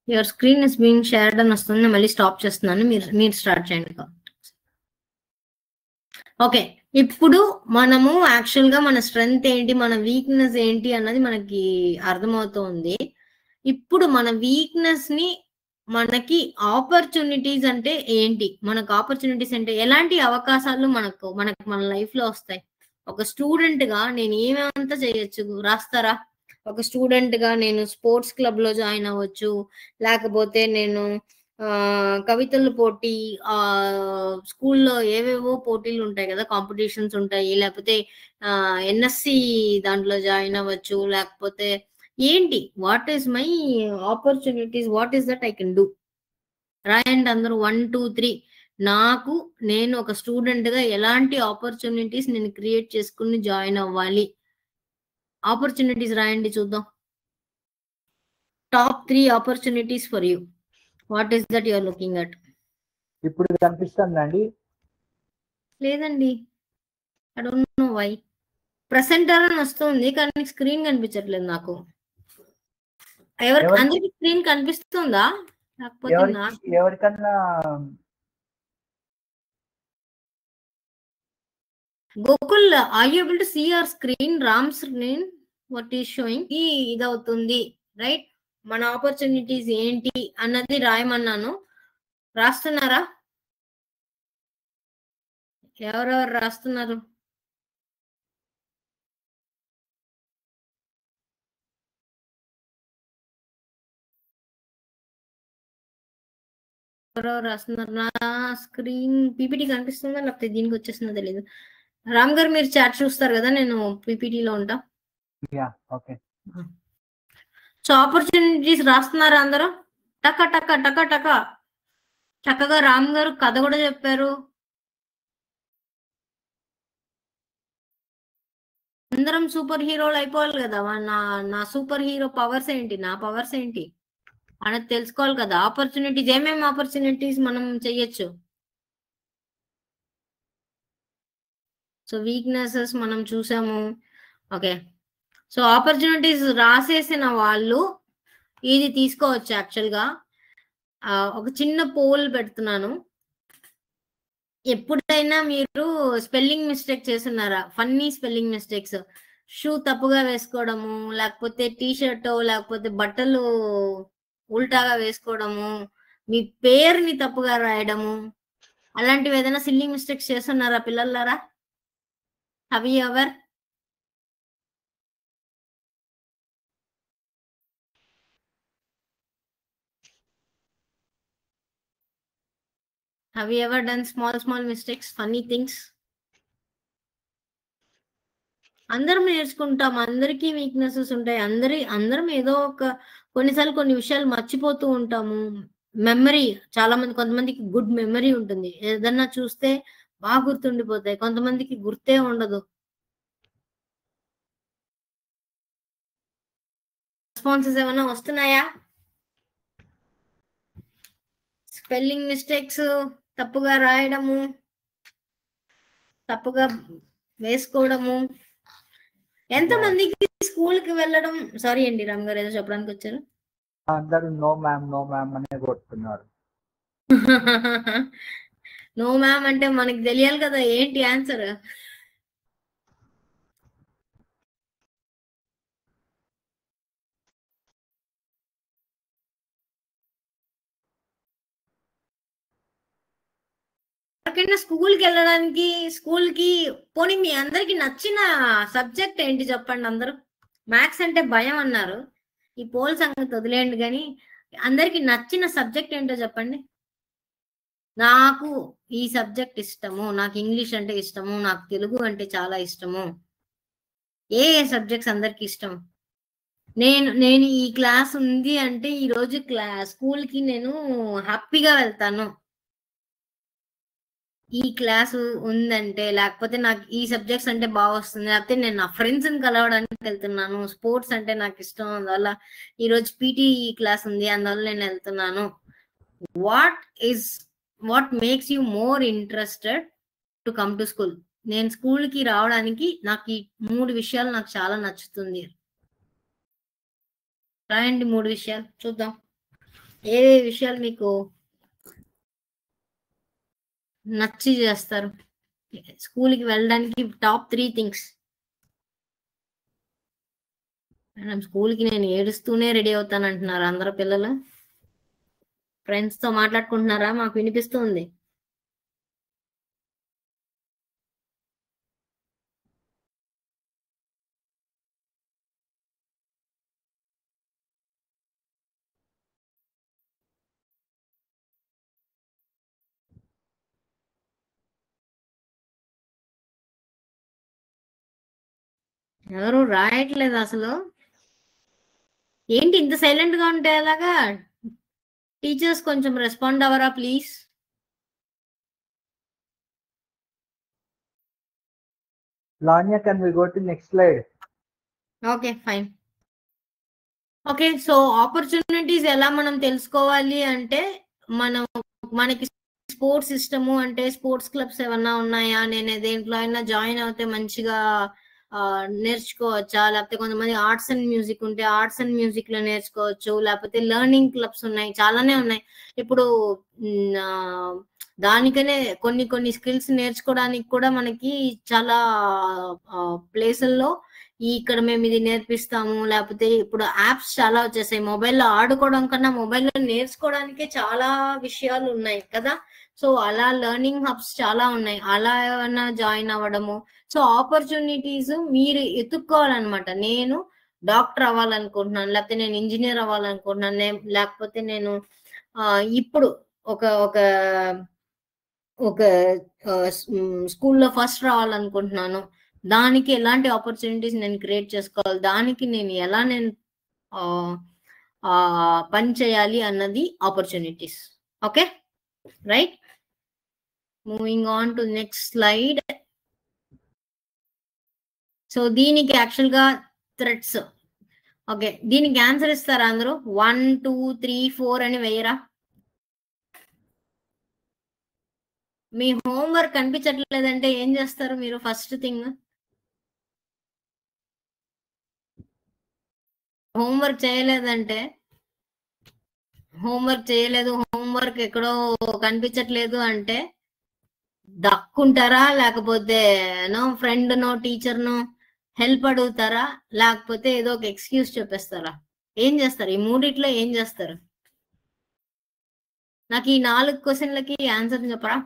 Your screen is being shared అని వస్తుంది, మళ్ళీ స్టాప్ చేస్తున్నాను, మీరు స్టార్ట్ చేయండి. ఓకే, ఇప్పుడు మనము యాక్చువల్ గా మన స్ట్రెంగ్త్ ఏంటి, మన వీక్నెస్ ఏంటి అన్నది మనకి అర్థమవుతుంది. ఇప్పుడు మన వీక్నెస్ ని మనకి ఆపర్చునిటీస్ అంటే ఏంటి, మనకు ఆపర్చునిటీస్ అంటే ఎలాంటి అవకాశాలు మన లైఫ్ లో వస్తాయి. ఒక స్టూడెంట్ గా నేను ఏమంతా చేయొచ్చు, రాస్తారా? ఒక స్టూడెంట్ గా నేను స్పోర్ట్స్ క్లబ్ లో జాయిన్ అవ్వచ్చు, లేకపోతే నేను కవితల పోటీ, స్కూల్లో ఏవేవో పోటీలు ఉంటాయి కదా, కాంపిటీషన్స్ ఉంటాయి, లేకపోతే ఎన్ఎస్సి దాంట్లో జాయిన్ అవ్వచ్చు, లేకపోతే ఏంటి, what is my opportunities, what is that I can do. రాయండి అందరూ 1 2 3. నేను ఒక స్టూడెంట్ గా ఎలాంటి ఆపర్చునిటీస్ నేను క్రియేట్ చేసుకుని జాయిన్ అవ్వాలి, ఆపర్చునిటీస్ రాయండి చూద్దాం. Top 3 opportunities for you. What is that you are looking at? ఇప్పుడు కనిపిస్తుందండి? లేదండి, I don't know why. Presenter అని వస్తుంది కానీ స్క్రీన్ కనిపించట్లేదు నాకు. అందరికి స్క్రీన్ కనిపిస్తుందా? లేకపోతే ఎవరికన్నా Gokul, are you able to see your screen? Ram screen what is showing ఇదవుతుంది, రైట్? మన ఆపర్చునిటీస్ ఏంటి అన్నది రాయమన్నాను, రాస్తున్నారా? ఎవరెవరు రాస్తున్నారు? ఎవరెవరు రాస్తున్నారు? నా స్క్రీన్ పీపీటీ కనిపిస్తుందా లేకపోతే దీనికి వచ్చేస్తుందో తెలియదు. రామ్ గారు మీరు చాట్ చూస్తారు కదా, నేను పీపీటీలో ఉంటా. ఓకే. సో ఆపర్చునిటీస్ రాస్తున్నారా అందరూ? టక టక టక టక చక్కగా రామ్ గారు కథ కూడా చెప్పారు. అందరం సూపర్ హీరోలు అయిపోవాలి కదా. నా సూపర్ హీరో పవర్స్ ఏంటి, నా పవర్స్ ఏంటి అనేది తెలుసుకోవాలి కదా. ఆపర్చునిటీస్, ఏమేమి ఆపర్చునిటీస్ మనం చెయ్యొచ్చు. సో వీక్నెసెస్ మనం చూసాము. ఓకే, సో ఆపర్చునిటీస్ రాసేసిన వాళ్ళు ఇది తీసుకోవచ్చు. యాక్చువల్గా ఒక చిన్న పోల్ పెడుతున్నాను. ఎప్పుడైనా మీరు స్పెల్లింగ్ మిస్టేక్ చేస్తున్నారా? ఫన్నీ స్పెల్లింగ్ మిస్టేక్స్, షూ తప్పుగా వేసుకోవడము, లేకపోతే టీ షర్ట్ లేకపోతే బట్టలు ఉల్టాగా వేసుకోవడము, మీ పేరుని తప్పుగా రాయడము, అలాంటివి ఏదైనా సిల్లీ మిస్టేక్స్ చేస్తున్నారా పిల్లలారా? Have you ever? Have you ever done small mistakes, funny things? అందరం నేర్చుకుంటాం, అందరికీ వీక్నెసెస్ ఉంటాయి. అందరం ఏదో కొన్నిసార్లు కొన్ని విషయాలు మర్చిపోతూ ఉంటాము. మెమరీ కొంతమందికి గుడ్ మెమరీ ఉంటుంది, ఏదన్నా చూస్తే బాగా గుర్తుండిపోతాయి, కొంతమందికి గుర్తే ఉండదు. రెస్పాన్సెస్ ఏమైనా వస్తున్నాయా? స్పెల్లింగ్ మిస్టేక్స్, తప్పుగా రాయడము, తప్పుగా వేసుకోవడము. ఎంతమందికి స్కూల్ కి వెళ్ళడం, సారీ అండి రామ్ గారు ఏదో చెప్పడానికి వచ్చారు. అందరూ నో మ్యామ్ అనే కొడుతున్నారు. నో మ్యామ్ అంటే మనకి తెలియాలి కదా ఏంటి ఆన్సర్. ఎవరికైనా స్కూల్కి వెళ్ళడానికి, స్కూల్కి పోనీ మీ అందరికి నచ్చిన సబ్జెక్ట్ ఏంటి చెప్పండి. అందరూ మ్యాథ్స్ అంటే భయం అన్నారు, ఈ పోల్ సంగతి వదిలేయండి, కానీ అందరికి నచ్చిన సబ్జెక్ట్ ఏంటో చెప్పండి. నాకు ఈ సబ్జెక్ట్ ఇష్టము, నాకు ఇంగ్లీష్ అంటే ఇష్టము, నాకు తెలుగు అంటే చాలా ఇష్టము. ఏ సబ్జెక్ట్స్ అందరికి ఇష్టం? నేను ఈ క్లాస్ ఉంది అంటే ఈ రోజు స్కూల్ కి నేను హ్యాపీగా వెళ్తాను. ఈ క్లాస్ ఉందంటే, లేకపోతే నాకు ఈ సబ్జెక్ట్స్ అంటే బాగా వస్తుంది, లేకపోతే నేను నా ఫ్రెండ్స్ ని కలవడానికి వెళ్తున్నాను, స్పోర్ట్స్ అంటే నాకు ఇష్టం, అందువల్ల ఈ రోజు పీటీ క్లాస్ ఉంది అందువల్ల నేను వెళ్తున్నాను. What makes you more interested to come to school? నేను స్కూల్‌కి రావడానికి నాకు ఈ 3 విషయాలు నాకు చాలా నచ్చుతుంది. రాయండి 3 విషయాలు చూద్దాం. ఏ విషయాలు మీకు నచ్చి చేస్తారు? స్కూల్‌కి వెళ్ళడానికి టాప్ 3 థింగ్స్. మేడం స్కూల్‌కి నేను ఏడుస్తూనే రెడీ అవుతానంటున్నారా అందరు పిల్లలు? ఫ్రెండ్స్‌తో మాట్లాడుకుంటున్నారా? మాకు వినిపిస్తుంది. ఎవరు రాయట్లేదు అసలు. ఏంటి ఇంత సైలెంట్‌గా ఉంటే ఎలాగా? టీచర్స్ కొంచెం రెస్పాండ్ అవ్వరా please? Lanya, can we go to next slide? Okay. Fine. Okay. So, opportunities ఎలా మనం తెలుసుకోవాలి అంటే, మనం మనకి స్పోర్ట్స్ ఇష్టము అంటే, స్పోర్ట్స్ క్లబ్స్ ఏమన్నా ఉన్నాయా? నేను దేంట్లో అయినా జాయిన్ అవుతే మంచిగా నేర్చుకోవచ్చా? లేకపోతే కొంతమంది ఆర్ట్స్ అండ్ మ్యూజిక్ ఉంటే, ఆర్ట్స్ అండ్ మ్యూజిక్‌లో నేర్చుకోవచ్చు. లేకపోతే లెర్నింగ్ క్లబ్స్ ఉన్నాయి. చాలానే ఉన్నాయి. ఇప్పుడు దానికనే కొన్ని కొన్ని స్కిల్స్ నేర్చుకోవడానికి కూడా మనకి చాలా ప్లేసుల్లో ఇక్కడ మేము ఇది నేర్పిస్తాము. లేకపోతే ఇప్పుడు యాప్స్ చాలా వచ్చేసాయి. మొబైల్‌లో ఆడుకోవడం కన్నా మొబైల్‌లో నేర్చుకోవడానికే చాలా విషయాలు ఉన్నాయి కదా! సో, అలా లెర్నింగ్ హబ్స్ చాలా ఉన్నాయి. అలా ఏమన్నా జాయిన్ అవ్వడము. సో, ఆపర్చునిటీస్ మీరు ఎతుక్కోవాలనమాట. నేను డాక్టర్ అవ్వాలనుకుంటున్నాను. లేకపోతే నేను ఇంజినీర్ అవ్వాలనుకుంటున్నాను. లేకపోతే నేను ఇప్పుడు ఒక ఒక ఒక స్కూల్‌లో ఫస్ట్ రావాలనుకుంటున్నాను. దానికి ఎలాంటి ఆపర్చునిటీస్ నేను క్రియేట్ చేసుకోవాలి? దానికి నేను ఎలా ఆహ్, పని చేయాలి అన్నది opportunities. Okay. Right. Moving on to next slide. So, దీనికి యాక్చువల్‌గా థ్రెట్స్. ఓకే. దీనికి ఆన్సర్ ఇస్తారా అందరూ? 1, 2, 3, 4 అని వేయరా? మీ హోంవర్క్ కనిపించట్లేదంటే ఏం చేస్తారు మీరు ఫస్ట్ థింగ్? హోంవర్క్ చేయలేదంటే హోంవర్క్ ఎక్కడో కనిపించట్లేదు అంటే దక్కుంటారా? లేకపోతే ఫ్రెండ్‌నో, టీచర్‌నో హెల్ప్ అడుగుతారా? లేకపోతే ఏదో ఒక ఎక్స్‌క్యూజ్ చెప్పేస్తారా? ఏం చేస్తారు? ఈ మూడిట్లో ఏం చేస్తారు? నాకు ఈ 4 క్వెషన్‌లకి ఆన్సర్ చెప్పరా?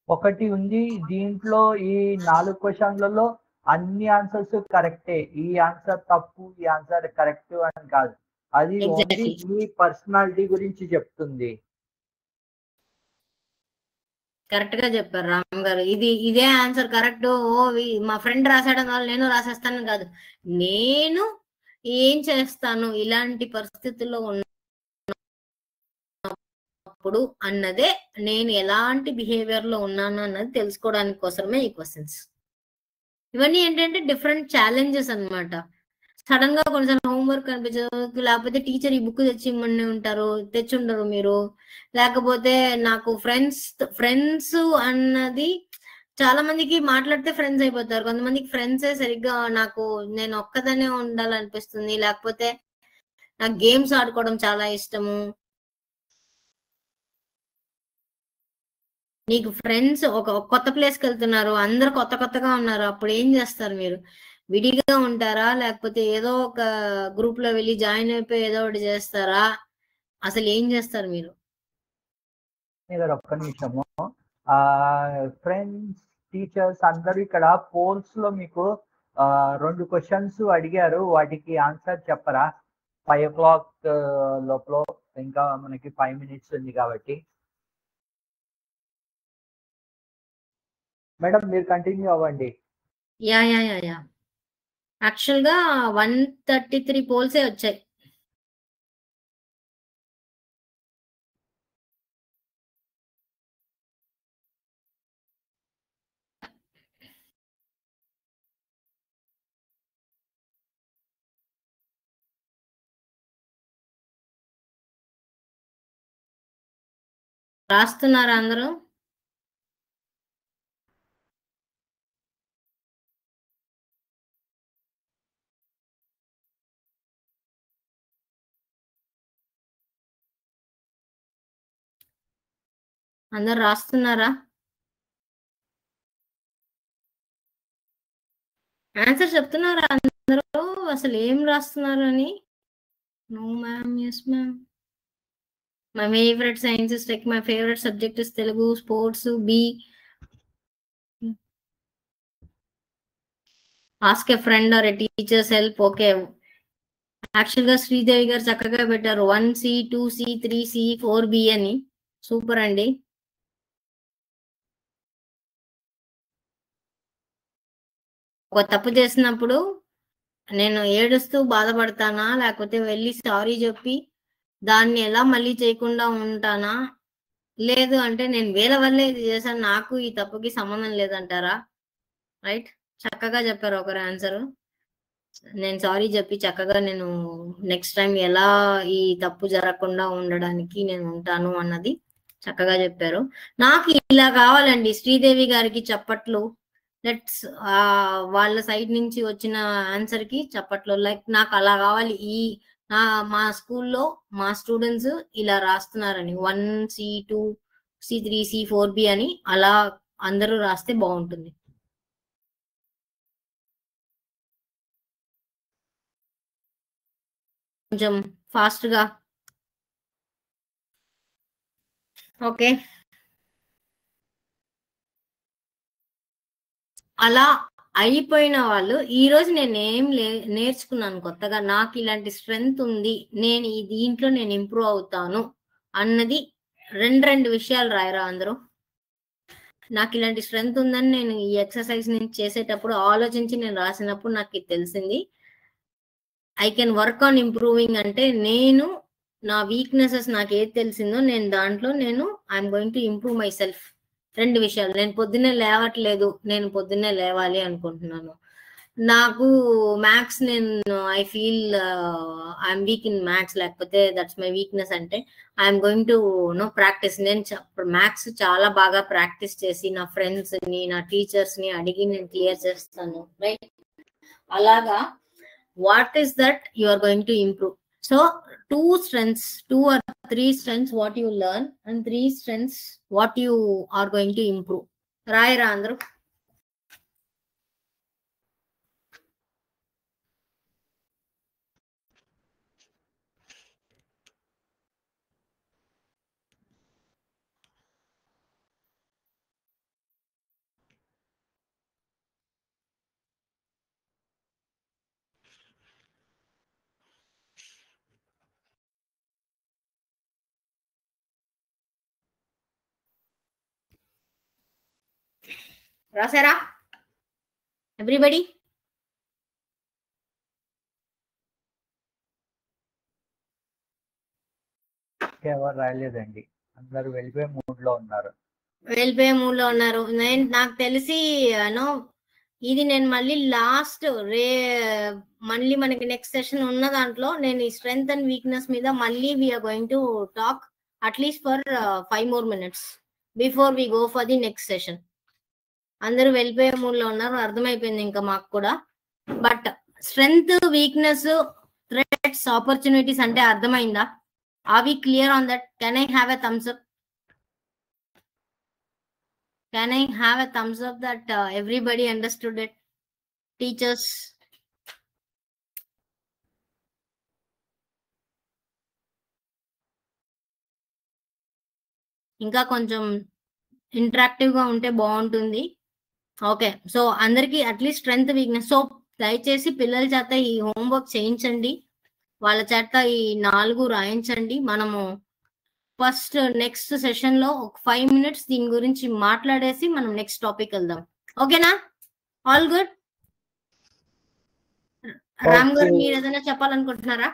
ఒకటి ఉంది దీంట్లో ఈ 4 క్వెషన్లలో అన్ని ఆన్సర్స్ కరెక్టే. ఈ ఆన్సర్ తప్పు, ఈ ఆన్సర్ కరెక్ట్ అని కాదు. అది ఓన్లీ ఎగ్జాక్ట్‌లీ. మీ పర్సనాలిటీ గురించి చెప్తుంది. కరెక్ట్‌గా చెప్పారు రామ్ గారు. ఇదే ఆన్సర్ కరెక్ట్. మా ఫ్రెండ్ రాసాడు అందువల్ల నేను రాసేస్తానని కాదు. నేను ఏం చేస్తాను ఇలాంటి పరిస్థితుల్లో ఉన్నప్పుడు అన్నదే నేను ఎలాంటి బిహేవియర్‌లో ఉన్నాను అన్నది తెలుసుకోవడానికి కోసమే ఈ క్వెషన్స్. ఇవన్నీ ఏంటంటే డిఫరెంట్ ఛాలెంజెస్ అన్నమాట. సడెన్‌గా కొన్నిసార్లు హోంవర్క్ కనిపించదు. లేకపోతే టీచర్ ఈ బుక్ తెచ్చిమ్మని ఉంటారు. తెచ్చుండరు మీరు. లేకపోతే నాకు ఫ్రెండ్స్ అన్నది చాలా మందికి మాట్లాడితే ఫ్రెండ్స్ అయిపోతారు. కొంతమందికి ఫ్రెండ్సే సరిగ్గా నేను ఒక్కదాన్నే ఉండాలనిపిస్తుంది. లేకపోతే నాకు గేమ్స్ ఆడుకోవడం చాలా ఇష్టము. నీకు ఫ్రెండ్స్ ఒక కొత్త ప్లేస్‌కెళ్తున్నారు. అందరూ కొత్త కొత్తగా ఉన్నారు. అప్పుడు ఏం చేస్తారు మీరు? విడిగా ఉంటారా? లేకపోతే ఏదో ఒక గ్రూప్‌లో వెళ్లి జాయిన్ అయిపోయి ఏదో ఒకటి చేస్తారా? అసలు ఏం చేస్తారు మీరు? గారు ఒక్క నిమిషము. ఫ్రెండ్స్, టీచర్స్ అందరూ ఇక్కడ పోల్స్‌లో మీకు 2 క్వెషన్స్ అడిగారు. వాటికి ఆన్సర్ చెప్పరా? 5:00 లోపల ఇంకా మనకి 5 మినిట్స్ ఉంది కాబట్టి. మేడం మీరు కంటిన్యూ అవ్వండి. యాహ్! యాక్చువల్‌గా 133 పోల్సే వచ్చాయి. రాస్తున్నారా అందరూ? అందరు రాస్తున్నారా? ఆన్సర్ చెప్తున్నారా అందరూ? అసలు ఏం రాస్తున్నారు అని? No ma'am, yes ma'am. My favorite science is tech. My favorite subject is Telugu. Sports B. Ask a friend or a teacher's help. Okay. యాక్చువల్గా శ్రీదేవి గారు చక్కగా పెట్టారు 1C 2C 3C 4B అని. సూపర్ అండి. ఒక తప్పు చేసినప్పుడు నేను ఏడుస్తూ బాధపడతానా, లేకపోతే వెళ్ళి సారీ చెప్పి దాన్ని ఎలా మళ్ళీ చేయకుండా ఉంటానా, లేదు అంటే నేను వేల వల్లే ఇది చేశాను, నాకు ఈ తప్పుకి సంబంధం లేదంటారా? రైట్, చక్కగా చెప్పారు ఒకరు ఆన్సర్. నేను సారీ చెప్పి చక్కగా నేను నెక్స్ట్ టైం ఎలా ఈ తప్పు జరగకుండా ఉండడానికి నేను ఉంటాను అన్నది చక్కగా చెప్పారు. నాకు ఇలా కావాలండి శ్రీదేవి గారికి చప్పట్లు. లెట్స్ వాళ్ళ సైడ్ నుంచి వచ్చిన ఆన్సర్ కి చప్పట్లు. లైక్ నాకు అలా కావాలి. మా స్కూల్లో మా స్టూడెంట్స్ ఇలా రాస్తున్నారని 1C 2C 3C 4B అని అలా అందరూ రాస్తే బాగుంటుంది. కొంచెం ఫాస్ట్ గా. ఓకే, అలా అయిపోయిన వాళ్ళు ఈ రోజు నేను ఏం నేర్చుకున్నాను కొత్తగా, నాకు ఇలాంటి స్ట్రెంగ్త్ ఉంది, నేను దీంట్లో నేను ఇంప్రూవ్ అవుతాను అన్నది రెండు విషయాలు రాయరా అందరూ. నాకు ఇలాంటి స్ట్రెంగ్త్ ఉందని నేను ఈ ఎక్సర్సైజ్ నేను చేసేటప్పుడు ఆలోచించి నేను రాసినప్పుడు నాకు ఇది తెలిసింది. I can work on improving అంటే నేను నా వీక్నెసెస్ నాకు ఏది తెలిసిందో నేను దాంట్లో నేను I'm going to improve my self. రెండు విషయాలు. నేను పొద్దున్నే లేవట్లేదు, నేను పొద్దున్నే లేవాలి అనుకుంటున్నాను. నాకు మ్యాథ్స్ నేను I feel I'm week in maths, లేకపోతే దట్స్ మై వీక్నెస్ అంటే ఐఎమ్ గోయింగ్ టు ప్రాక్టీస్. నేను మ్యాథ్స్ చాలా బాగా ప్రాక్టీస్ చేసి నా ఫ్రెండ్స్ ని నా టీచర్స్ ని అడిగి నేను క్లియర్ చేస్తాను. రైట్, అలాగా what is that you are going to improve. So 2 or 3 strengths what you learn and 3 strengths what you are going to improve. రాయరా అందరూ. రాసారా ఎవ్రీబడి? ఎవరు రాయలేదండి, అందరూ వెళ్ళిపోయే మూడ్ లో ఉన్నారు. నాకు తెలిసి ఇది నేను మళ్ళీ లాస్ట్ మళ్ళీ మనకి నెక్స్ట్ సెషన్ ఉన్న దాంట్లో నేను ఈ స్ట్రెంగ్త్ అండ్ వీక్నెస్ మీద మళ్ళీ we are going to talk at least for 5 more minutes before we go for the next session. అందరూ వెళ్ళిపోయే మూడ్ లో ఉన్నారు, అర్థమైపోయింది ఇంకా మాకు కూడా. But strength, weakness, threats, opportunities అంటే అర్థమైందా? Are we clear on that? Can I have a thumbs up? Can I have a thumbs up that everybody understood it? Teachers. ఇంకా కొంచెం ఇంటరాక్టివ్ గా ఉంటే బాగుంటుంది. ఓకే, సో అందరికి అట్లీస్ట్ స్ట్రెంగ్త్, వీక్నెస్. సో దయచేసి పిల్లల చేత ఈ హోంవర్క్ చేయించండి, వాళ్ళ చేత ఈ 4 రాయించండి. మనము ఫస్ట్ నెక్స్ట్ సెషన్ లో ఒక 5 minutes దీని గురించి మాట్లాడేసి మనం నెక్స్ట్ టాపిక్ వెళ్దాం. ఓకేనా? All good? రామ్ గారు మీరు ఏదైనా చెప్పాలనుకుంటున్నారా?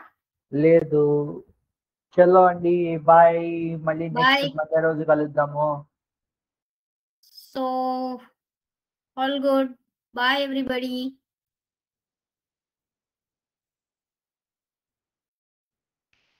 లేదు, చలో అండి, బాయ్. మళ్ళీ నెక్స్ట్ మండే రోజు కలుద్దాము. So all good, bye everybody.